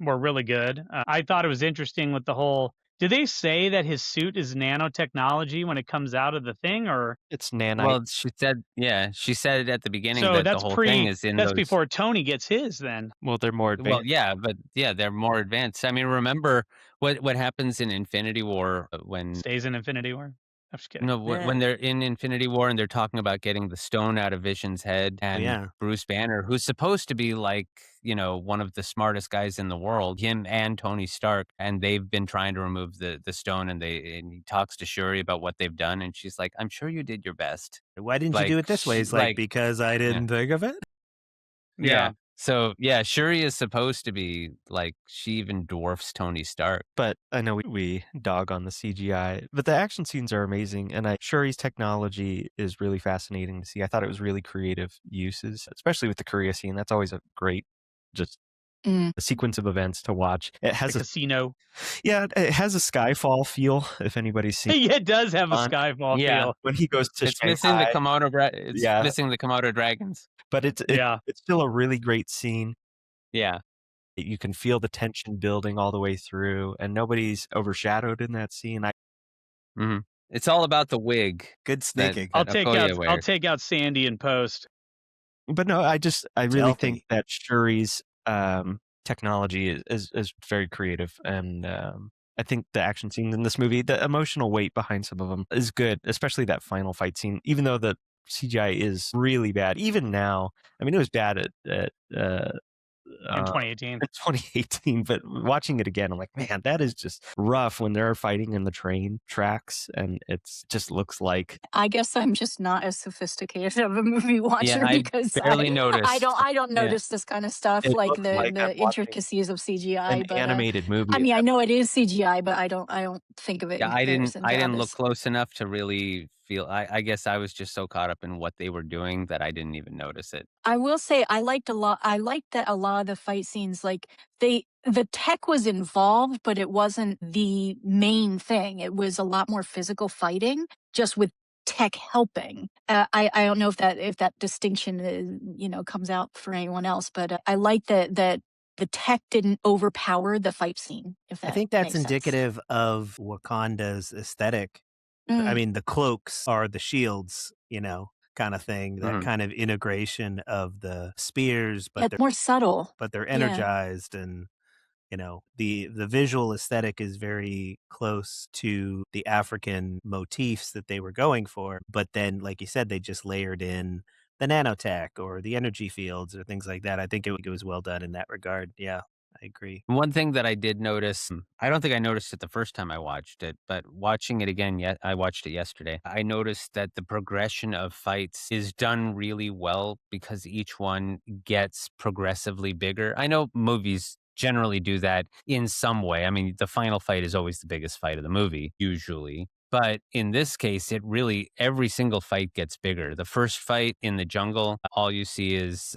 really good. I thought it was interesting with the whole, did they say that his suit is nanotechnology when it comes out of the thing, or it's nanite? Well, she said it at the beginning so that that's the whole thing is in that's those. before Tony gets his then. Well, they're more advanced. Well, yeah, but yeah, they're more advanced. I mean, remember what happens in Infinity War when Stays in Infinity War. I'm just kidding. no when they're in Infinity War and they're talking about getting the stone out of Vision's head, and yeah. Bruce Banner, who's supposed to be like, one of the smartest guys in the world, him and Tony Stark, and they've been trying to remove the stone, and he talks to Shuri about what they've done, and she's like, "I'm sure you did your best." Why didn't you do it this way? He's like, because I didn't think of it. Yeah. So yeah, Shuri is supposed to be like, she even dwarfs Tony Stark. But I know we dog on the CGI, but the action scenes are amazing, and Shuri's technology is really fascinating to see. I thought it was really creative uses, especially with the Korea scene. That's always a great, just a sequence of events to watch. It has a casino. Yeah, it has a Skyfall feel. If anybody's seen, Yeah, it does have a Skyfall feel. When he goes to it's Shanghai, missing the Komodo. It's missing the Komodo dragons. But it's still a really great scene. Yeah. You can feel the tension building all the way through, and nobody's overshadowed in that scene. It's all about the wig. Good sneaking. I'll take out Sandy in post. But no, I really think that Shuri's technology is very creative, and I think the action scenes in this movie, the emotional weight behind some of them is good, especially that final fight scene. Even though the CGI is really bad, even now. I mean, it was bad at in 2018. 2018, but watching it again, I'm like, man, that is just rough when they're fighting in the train tracks, and it's just looks like. I guess I'm just not as sophisticated of a movie watcher I because barely noticed. I don't Yeah. notice this kind of stuff, It like looks like I'm the watching intricacies of CGI. an But animated movie. I mean, I know it is CGI, but I don't think of it Yeah, in I comparison to didn't look others. close enough to really feel. I guess I was just so caught up in what they were doing that I didn't even notice it. I will say I liked that a lot of the fight scenes, like the tech was involved, but it wasn't the main thing. It was a lot more physical fighting, just with tech helping. I don't know if that distinction comes out for anyone else, but I like that the tech didn't overpower the fight scene. If I that think that's makes sense. indicative of Wakanda's aesthetic. I mean, the cloaks are the shields, kind of thing. That kind of integration of the spears, but It's more subtle. they're Yeah. energized, and the visual aesthetic is very close to the African motifs that they were going for. But then, like you said, they just layered in the nanotech or the energy fields or things like that. I think it was well done in that regard. Yeah, I agree. One thing that I did notice, I don't think I noticed it the first time I watched it, but watching it again, I watched it yesterday. I noticed that the progression of fights is done really well because each one gets progressively bigger. I know movies generally do that in some way. I mean, the final fight is always the biggest fight of the movie, usually. But in this case, every single fight gets bigger. The first fight in the jungle, all you see is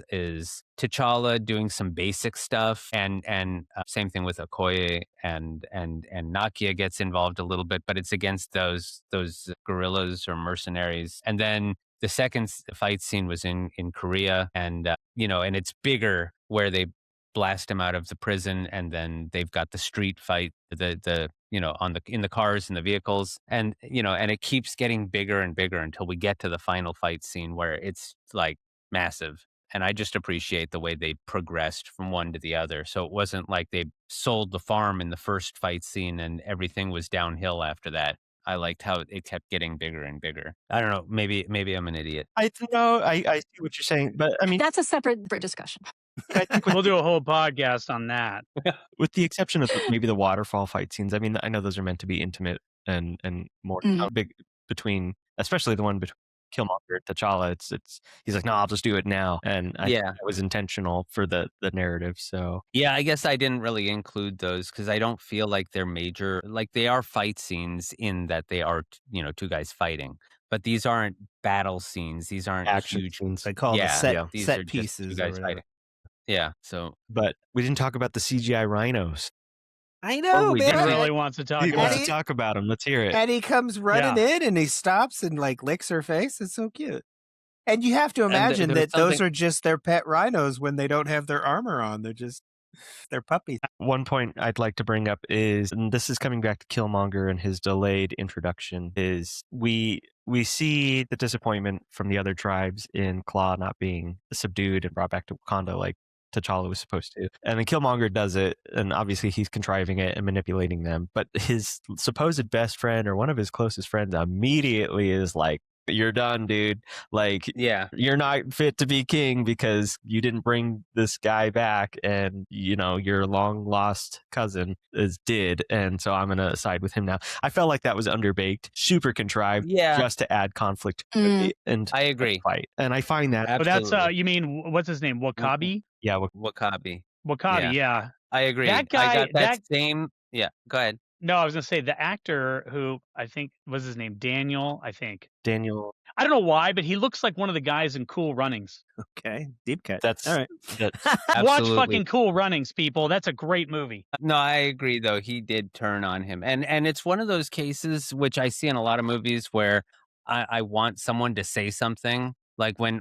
T'Challa doing some basic stuff, and same thing with Okoye, and Nakia gets involved a little bit, but it's against those guerrillas or mercenaries. And then the second fight scene was in Korea, and and it's bigger, where they blast him out of the prison, and then they've got the street fight, the in the cars and the vehicles, and and it keeps getting bigger and bigger until we get to the final fight scene where it's like massive. And I just appreciate the way they progressed from one to the other. So it wasn't like they sold the farm in the first fight scene and everything was downhill after that. I liked how it kept getting bigger and bigger. I don't know. Maybe I'm an idiot. I see what you're saying, but I mean, That's a separate discussion. I think We'll do a whole podcast on that. with the exception of maybe the waterfall fight scenes. I mean, I know those are meant to be intimate and more big between, especially the one between Killmonger and T'Challa. It's he's like, no, I'll just do it now, and I think that was intentional for the narrative. So yeah, I guess I didn't really include those because I don't feel like they're major. Like, they are fight scenes in that they are two guys fighting, but these aren't battle scenes. These aren't action huge scenes. They call Yeah, the these set are just pieces two or guys whatever. fighting. Yeah, so But we didn't talk about the CGI rhinos. I know, we man. did. He really wants to talk He wants about to it. talk about them. Let's hear it. And he comes running in and he stops and like licks her face. It's so cute. And you have to imagine there was that those something- are just their pet rhinos when they don't have their armor on. They're puppies. One point I'd like to bring up is, and this is coming back to Killmonger and his delayed introduction, is we see the disappointment from the other tribes in Klaue not being subdued and brought back to Wakanda like T'Challa was supposed to. And then Killmonger does it, and obviously he's contriving it and manipulating them. But his supposed best friend, or one of his closest friends, immediately is like, you're done, dude. Like, yeah, you're not fit to be king because you didn't bring this guy back, and your long lost cousin did, and so I'm gonna side with him now. I felt like that was underbaked, super contrived, just to add conflict to the movie and I agree. fight. And I find that But that's Absolutely. you mean, what's his name? Wakabi? yeah, Wakabi. Wakabi, yeah. I agree. That guy- I got that that- same. Yeah, go ahead. No, I was gonna say the actor who I think was his name, Daniel, I think. Daniel. I don't know why, but he looks like one of the guys in Cool Runnings. Okay. Deep cut. That's all right. Watch Absolutely. fucking Cool Runnings, people. That's a great movie. No, I agree, though. He did turn on him. And it's one of those cases which I see in a lot of movies where I want someone to say something. Like when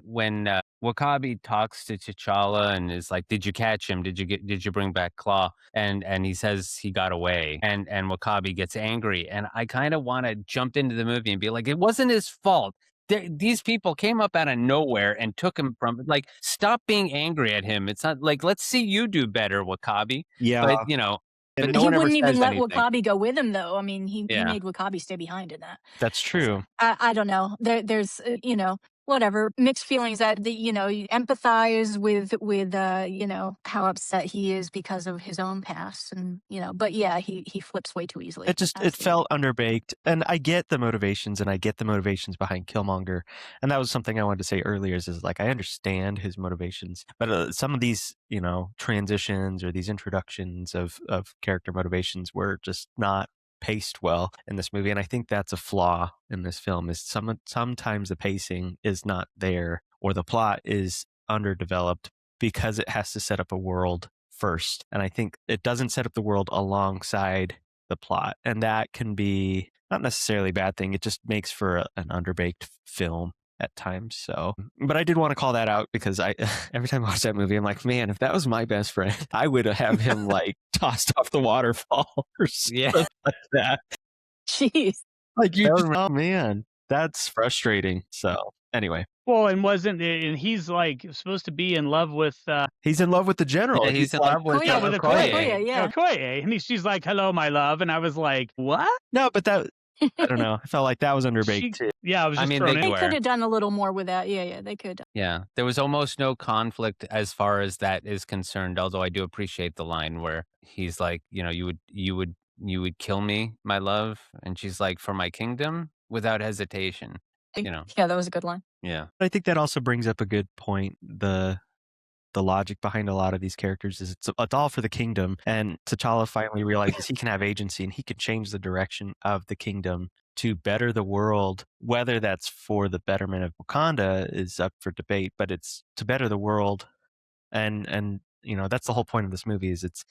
Wakabi talks to T'Challa and is like, "Did you catch him? Did you bring back Klaue?" And he says he got away. And Wakabi gets angry. And I kind of want to jump into the movie and be like, it wasn't his fault. these people came up out of nowhere and took him from, like, stop being angry at him. It's not like, let's see you do better, Wakabi. Yeah. But, you know, but And no He one ever wouldn't even says let anything. Wakabi go with him, though. I mean, he Yeah. made Wakabi stay behind in that. That's true. I don't know. There's you know, whatever, mixed feelings that you know, you empathize with you know, how upset he is because of his own past, and you know, but yeah, he flips way too easily. It Absolutely. felt underbaked, and I get the motivations, and I get the motivations behind Killmonger, and that was something I wanted to say earlier. Is like I understand his motivations, but some of these, you know, transitions or these introductions of character motivations were just not paced well in this movie, and I think that's a flaw in this film. Is sometimes the pacing is not there, or the plot is underdeveloped because it has to set up a world first, and I think it doesn't set up the world alongside the plot, and that can be not necessarily a bad thing. It just makes for an underbaked film at times. So, but I did want to call that out because I every time I watch that movie, I'm like, man, if that was my best friend, I would have him like tossed off the waterfall or something like that. Jeez. Like oh man, that's frustrating. So anyway. Well, and he's like supposed to be in love with he's in love with the general. Yeah, he's in love with Okoye. Yeah. Okoye. And she's like, "Hello, my love," and I was like, "What?" No, but that I don't know. I felt like that was underbaked too. Yeah, I was just thrown in. They could have done a little more with that. Yeah, they could. Yeah, there was almost no conflict as far as that is concerned. Although I do appreciate the line where he's like, you know, you would kill me, my love, and she's like, for my kingdom, without hesitation. You know. Yeah, that was a good line. Yeah, I think that also brings up a good point. The logic behind a lot of these characters is it's all for the kingdom, and T'Challa finally realizes he can have agency and he can change the direction of the kingdom to better the world. Whether that's for the betterment of Wakanda is up for debate, but it's to better the world, and you know, that's the whole point of this movie. Is it's,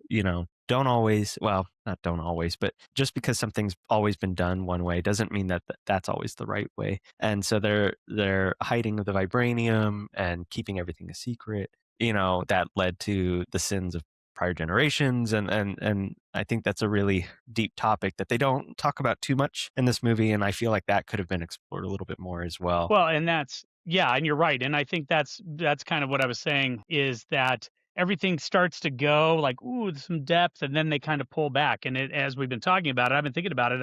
you know, don't always, well, not don't always, but just because something's always been done one way doesn't mean that that's always the right way. And so they're hiding the vibranium and keeping everything a secret, you know, that led to the sins of prior generations. And I think that's a really deep topic that they don't talk about too much in this movie. And I feel like that could have been explored a little bit more as well. Well, and and you're right. And I think that's kind of what I was saying, is that everything starts to go like, ooh, there's some depth, and then they kind of pull back. And as we've been talking about it, I've been thinking about it.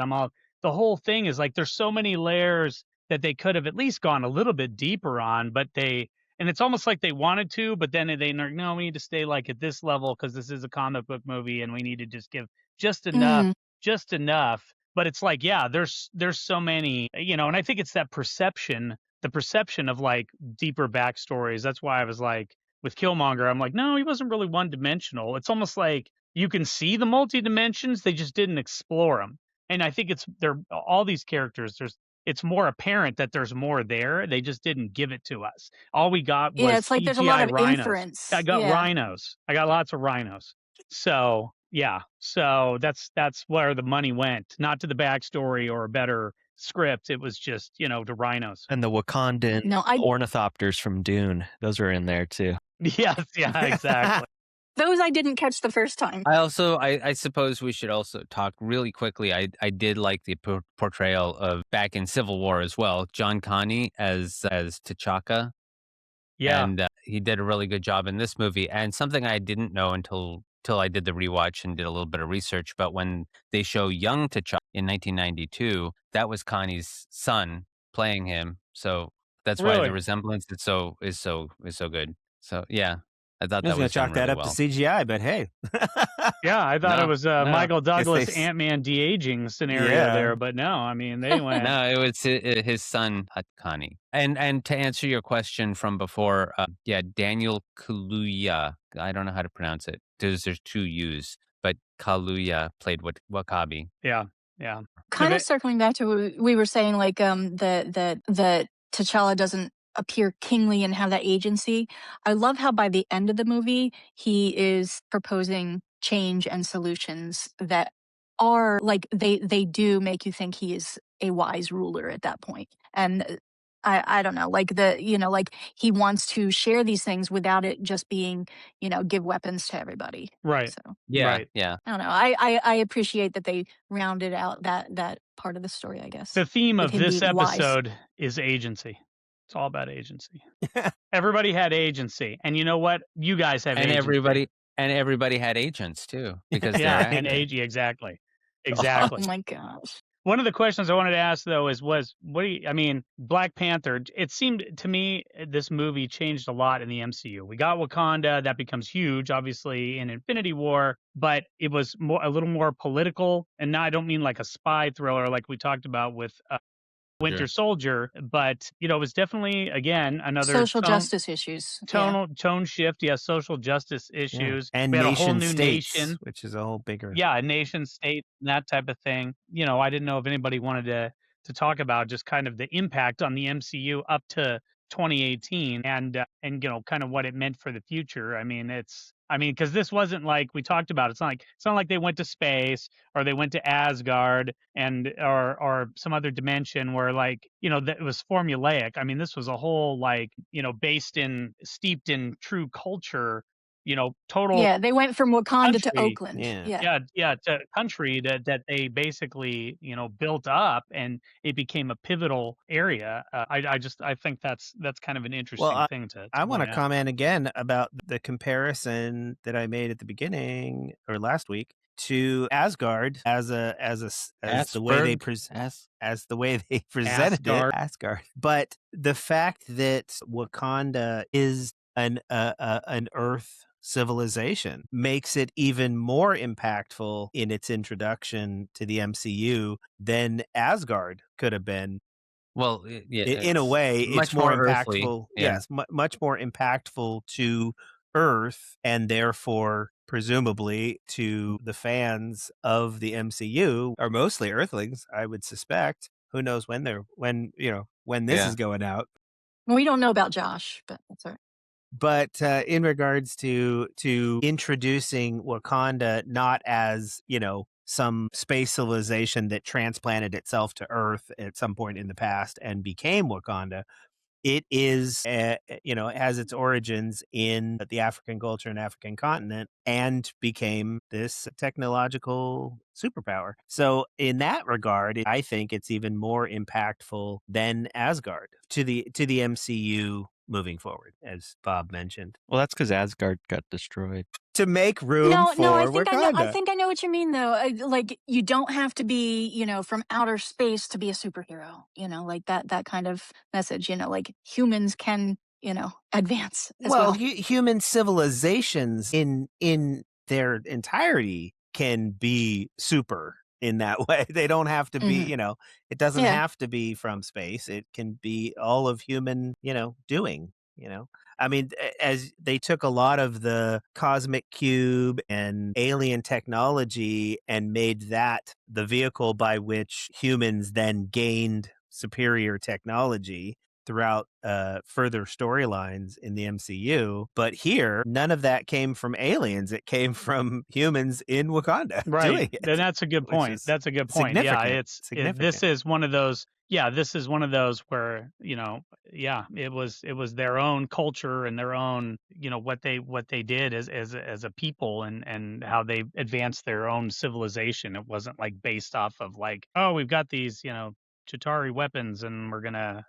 The whole thing is like, there's so many layers that they could have at least gone a little bit deeper on, and it's almost like they wanted to, but then no, we need to stay like at this level because this is a comic book movie and we need to just give just enough. But it's like, yeah, there's so many, you know, and I think it's that the perception of like deeper backstories. That's why I was like, with Killmonger, I'm like, no, he wasn't really one dimensional. It's almost like you can see the multi dimensions, they just didn't explore them. And I think they're all these characters. It's more apparent that there's more there. They just didn't give it to us. All we got was it's like there's a lot of rhinos. inference. I got rhinos. I got lots of rhinos. So yeah, so that's where the money went, not to the backstory or a better script. It was just, you know, to rhinos. And the Wakandan ornithopters from Dune, those were in there too. Yes, yeah, exactly. Those I didn't catch the first time. I suppose we should also talk really quickly. I did like the portrayal of, back in Civil War as well, John Connie as T'Chaka. Yeah. And he did a really good job in this movie. And something I didn't know until I did the rewatch and did a little bit of research, but when they show young T'Chaka in 1992, that was Connie's son playing him. So that's why the resemblance is so good. So yeah, I thought that was chalk that up to CGI, but hey. Yeah, I thought it was Michael Douglas Ant-Man de-aging scenario there, but no, I mean, they went. No, it was his son, Connie. And to answer your question from before, Daniel Kaluuya, I don't know how to pronounce it. There's two U's, but Kaluuya played Wakabi. Yeah. Kind of circling back to what we were saying, like that T'Challa doesn't appear kingly and have that agency. I love how by the end of the movie, he is proposing change and solutions that are like, they do make you think he is a wise ruler at that point. And I don't know, like like he wants to share these things without it just being, give weapons to everybody. Right. So yeah, right. Yeah. I don't know. I appreciate that they rounded out that part of the story, I guess. The theme with of him this being wise. episode is agency. It's all about agency. Everybody had agency, and you know what? You guys have And agency. everybody had agents too, because they're Yeah, and acting. exactly. Oh Exactly. my gosh. One of the questions I wanted to ask though was what do you, I mean, Black Panther, it seemed to me this movie changed a lot in the MCU. We got Wakanda, that becomes huge, obviously, in Infinity War, but it was a little more political. And now I don't mean like a spy thriller like we talked about with Winter Soldier, but it was definitely again another Social justice issues. tone shift. Yeah, social justice issues. And We had a whole nation new states, nation. which is a whole bigger. Yeah, a nation state, that type of thing. I didn't know if anybody wanted to talk about just kind of the impact on the MCU up to 2018 and kind of what it meant for the future. Because this wasn't like we talked about. It's not like they went to space or they went to Asgard or some other dimension where that it was formulaic. I mean, this was a whole steeped in true culture. Total Yeah, they went from Wakanda to country. Oakland. Yeah. To country that they basically built up, and it became a pivotal area. I think that's kind of an interesting thing to I want to point out. comment again about the comparison that I made at the beginning or last week to Asgard as the way they presented Asgard. it, Asgard. But the fact that Wakanda is an Earth civilization makes it even more impactful in its introduction to the MCU than Asgard could have been. Well, yeah, in a way, much it's more earthly. impactful. Yeah. Yes, much more impactful to Earth, and therefore, presumably, to the fans of the MCU are mostly Earthlings, I would suspect. Who knows when this is going out? We don't know about Josh, but that's all right. But in regards to introducing Wakanda not as, some space civilization that transplanted itself to Earth at some point in the past and became Wakanda, it is, it has its origins in the African culture and African continent and became this technological superpower. So in that regard, I think it's even more impactful than Asgard to the MCU moving forward, as Bob mentioned. Well, that's because Asgard got destroyed. To make room for Wakanda. I think I know what you mean, though. Like, you don't have to be, from outer space to be a superhero. Like that kind of message. Like humans can, advance as well. Human civilizations in their entirety can be super in that way. They don't have to be, it doesn't have to be from space. It can be all of human, doing, I mean, as they took a lot of the cosmic cube and alien technology and made that the vehicle by which humans then gained superior technology throughout further storylines in the MCU. But here, none of that came from aliens. It came from humans in Wakanda doing it. Then that's a good point. That's a good point. Yeah, it's significant. This is one of those. Yeah, this is one of those where it was their own culture and their own what they did as a people and how they advanced their own civilization. It wasn't like based off of like, oh, we've got these Chitauri weapons and we're gonna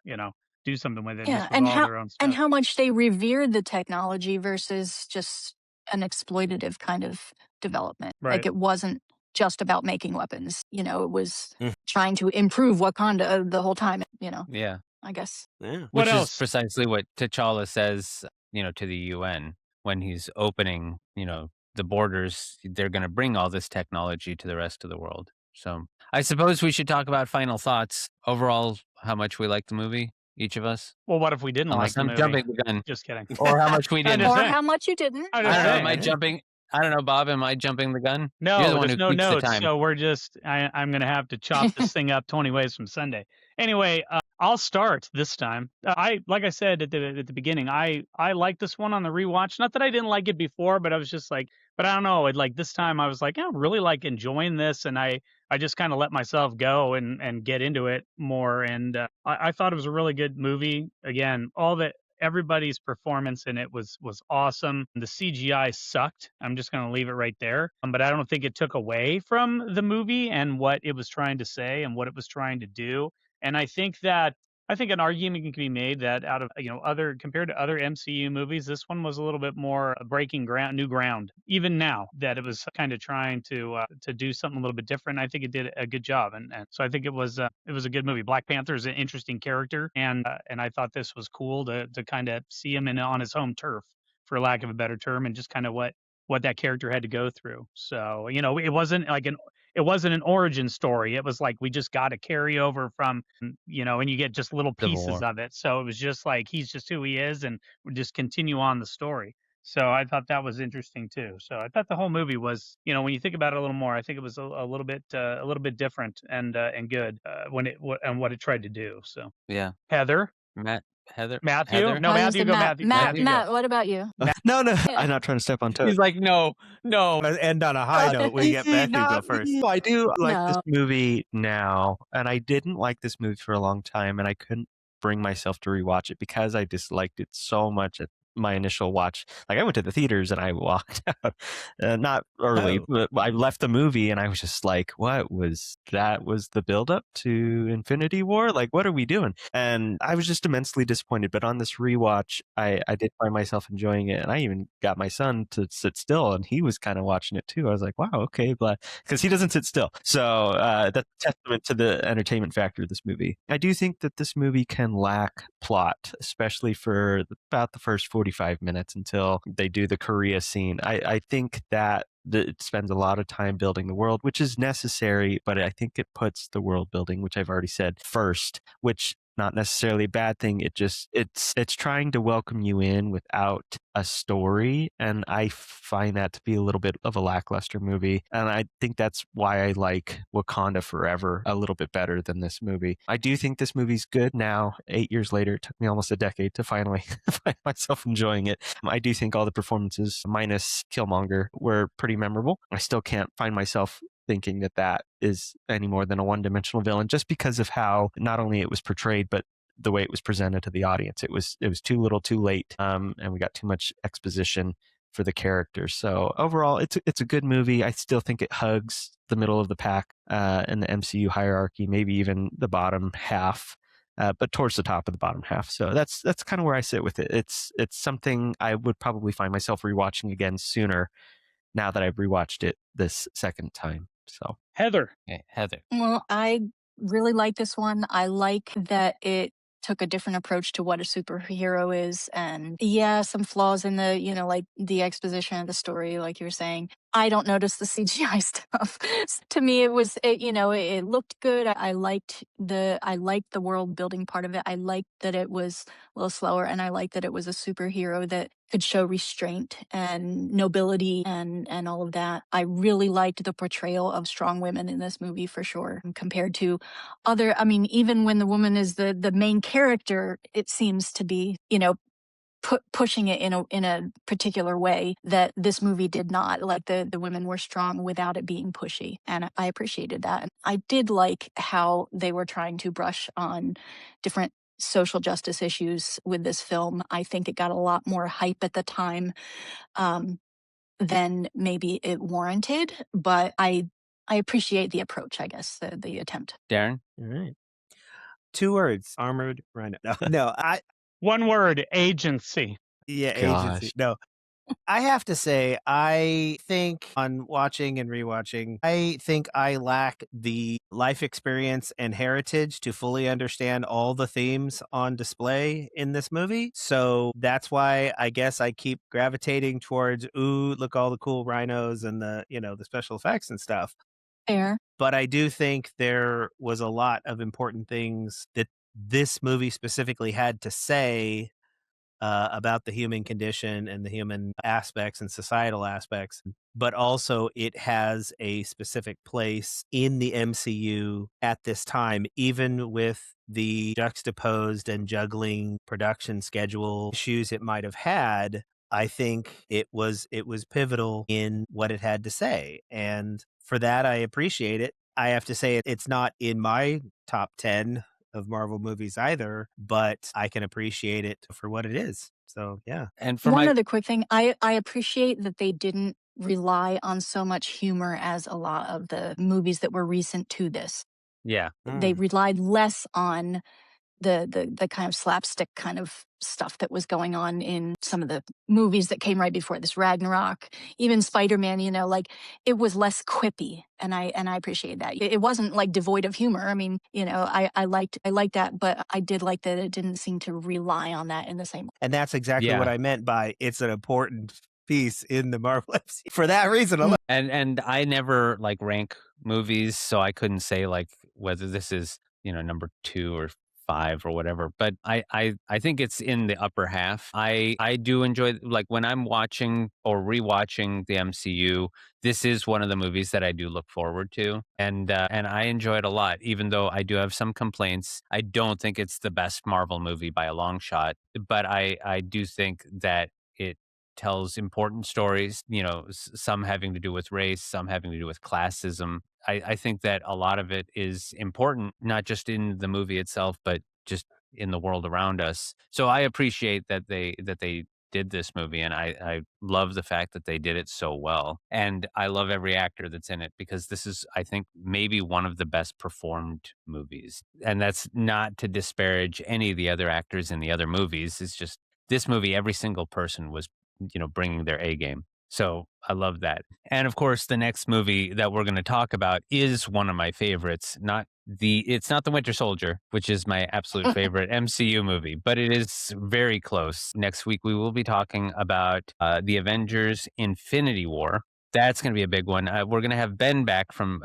do something with it. Yeah, and all their own stuff. And how much they revered the technology versus just an exploitative kind of development. Right. Like, it wasn't just about making weapons. It was trying to improve Wakanda the whole time. Yeah. I guess. Yeah. Which is precisely what T'Challa says, to the UN when he's opening, the borders. They're going to bring all this technology to the rest of the world. So I suppose we should talk about final thoughts. Overall, how much we like the movie, each of us. Well, what if we didn't like the movie? Jumping the gun. Just kidding. Or how much we didn't. Or how much you didn't. I don't know. Am I jumping? I don't know, Bob. Am I jumping the gun? No, You're the one there's who no keeps the notes. time. So we're just. I'm going to have to chop this thing up 20 ways from Sunday. Anyway, I'll start this time. Like I said at the beginning, I like this one on the rewatch. Not that I didn't like it before, but I was just like, but I don't know. Like this time, I was like, I really like enjoying this, and I just kind of let myself go and get into it more. And I thought it was a really good movie. Again, all the everybody's performance in it was awesome. The CGI sucked. I'm just going to leave it right there. But I don't think it took away from the movie and what it was trying to say and what it was trying to do. And I think an argument can be made that out of, other compared to other MCU movies, this one was a little bit more breaking ground, new ground. Even now that it was kind of trying to do something a little bit different, I think it did a good job. And so I think it was a good movie. Black Panther is an interesting character, and I thought this was cool to kind of see him on his home turf, for lack of a better term, and just kind of what that character had to go through. So, it wasn't an origin story. It was like we just got a carryover from, and you get just little pieces of it. So it was just like he's just who he is, and we just continue on the story. So I thought that was interesting too. So I thought the whole movie was, when you think about it a little more, I think it was a little bit different and good and what it tried to do. So Yeah. Heather, Matthew? No, Matthew, go Matthew. Matt, what about you? No, Yeah. I'm not trying to step on toes. He's like, no. And on a high note, we get Matthew go first. I do like this No. movie now, and I didn't like this movie for a long time, and I couldn't bring myself to rewatch it because I disliked it so much at my initial watch. Like I went to the theaters and I walked out, not early, but I left the movie and I was just like, what was that? Was the buildup to Infinity War? Like, what are we doing? And I was just immensely disappointed. But on this rewatch, I did find myself enjoying it, and I even got my son to sit still, and he was kind of watching it too. I was like, wow, okay, but because he doesn't sit still, so that's a testament to the entertainment factor of this movie. I do think that this movie can lack plot, especially for about the first 45 minutes until they do the Korea scene. I think that it spends a lot of time building the world, which is necessary, but I think it puts the world building, which I've already said, first, which not necessarily a bad thing. It's trying to welcome you in without a story, and I find that to be a little bit of a lackluster movie, and I think that's why I like Wakanda Forever a little bit better than this movie. I do think this movie's good now, 8 years later. It took me almost a decade to finally find myself enjoying it. I do think all the performances, minus Killmonger, were pretty memorable. I still can't find myself thinking that is any more than a one-dimensional villain, just because of how not only it was portrayed, but the way it was presented to the audience. It was too little too late, and we got too much exposition for the characters. So overall, it's a good movie. I still think it hugs the middle of the pack in the MCU hierarchy, maybe even the bottom half, but towards the top of the bottom half. So that's kind of where I sit with it. It's something I would probably find myself rewatching again sooner now that I've rewatched it this second time. So Heather. Okay, Heather. Well, I really like this one. I like that it took a different approach to what a superhero is. And yeah, some flaws in the, like the exposition of the story, like you were saying. I don't notice the CGI stuff. To me, it looked good. I liked the world building part of it. I liked that it was a little slower, and I liked that it was a superhero that could show restraint and nobility and all of that. I really liked the portrayal of strong women in this movie for sure, compared to other. I mean, even when the woman is the main character, it seems to be, pushing it in a particular way that this movie did not. Like the women were strong without it being pushy, and I appreciated that. And I did like how they were trying to brush on different social justice issues with this film. I think it got a lot more hype at the time than maybe it warranted, but I appreciate the approach, I guess, the attempt. Darren? All right. 2 words: armored rhino. No, One word: agency. Yeah, Gosh. agency. No. I have to say, I think on watching and rewatching, I think I lack the life experience and heritage to fully understand all the themes on display in this movie. So that's why I guess I keep gravitating towards, ooh, look, all the cool rhinos and the special effects and stuff. Fair. But I do think there was a lot of important things that this movie specifically had to say about the human condition and the human aspects and societal aspects, but also it has a specific place in the MCU at this time, even with the juxtaposed and juggling production schedule issues it might have had. I think it was pivotal in what it had to say, and for that I appreciate it. I have to say it's not in my top 10 of Marvel movies either, but I can appreciate it for what it is. So yeah. And for One my other quick thing, I appreciate that they didn't rely on so much humor as a lot of the movies that were recent to this. yeah, They relied less on the kind of slapstick kind of stuff that was going on in some of the movies that came right before this, Ragnarok, even Spider-Man, you know, like it was less quippy, and I appreciate that. It wasn't like devoid of humor. I mean, you know, I liked that, but I did like that it didn't seem to rely on that in the same way. And that's exactly Yeah. what I meant by it's an important piece in the Marvel MCU for that reason alone. And I never like rank movies, so I couldn't say like whether this is, you know, number 2 or 5 or whatever. But I think it's in the upper half. I do enjoy, like, when I'm watching or rewatching the MCU. This is one of the movies that I do look forward to, and I enjoy it a lot. Even though I do have some complaints, I don't think it's the best Marvel movie by a long shot. But I do think that it tells important stories, you know, some having to do with race, some having to do with classism. I think that a lot of it is important, not just in the movie itself, but just in the world around us. So I appreciate that they did this movie, and I love the fact that they did it so well. And I love every actor that's in it, because this is, I think, maybe one of the best performed movies. And that's not to disparage any of the other actors in the other movies. It's just this movie, every single person was, you know, bringing their A game. So I love that. And of course, the next movie that we're going to talk about is one of my favorites. It's not The Winter Soldier, which is my absolute favorite MCU movie, but it is very close. Next week, we will be talking about the Avengers Infinity War. That's going to be a big one. We're going to have Ben back from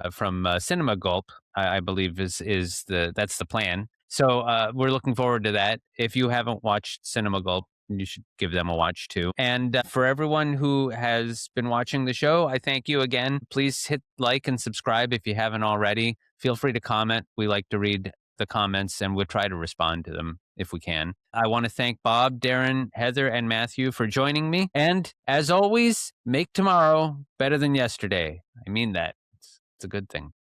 Cinema Gulp, I believe that's the plan. So we're looking forward to that. If you haven't watched Cinema Gulp, you should give them a watch too. And for everyone who has been watching the show, I thank you again. Please hit like and subscribe if you haven't already. Feel free to comment. We like to read the comments, and we'll try to respond to them if we can. I want to thank Bob, Darren, Heather, and Matthew for joining me. And as always, make tomorrow better than yesterday. I mean that. It's a good thing.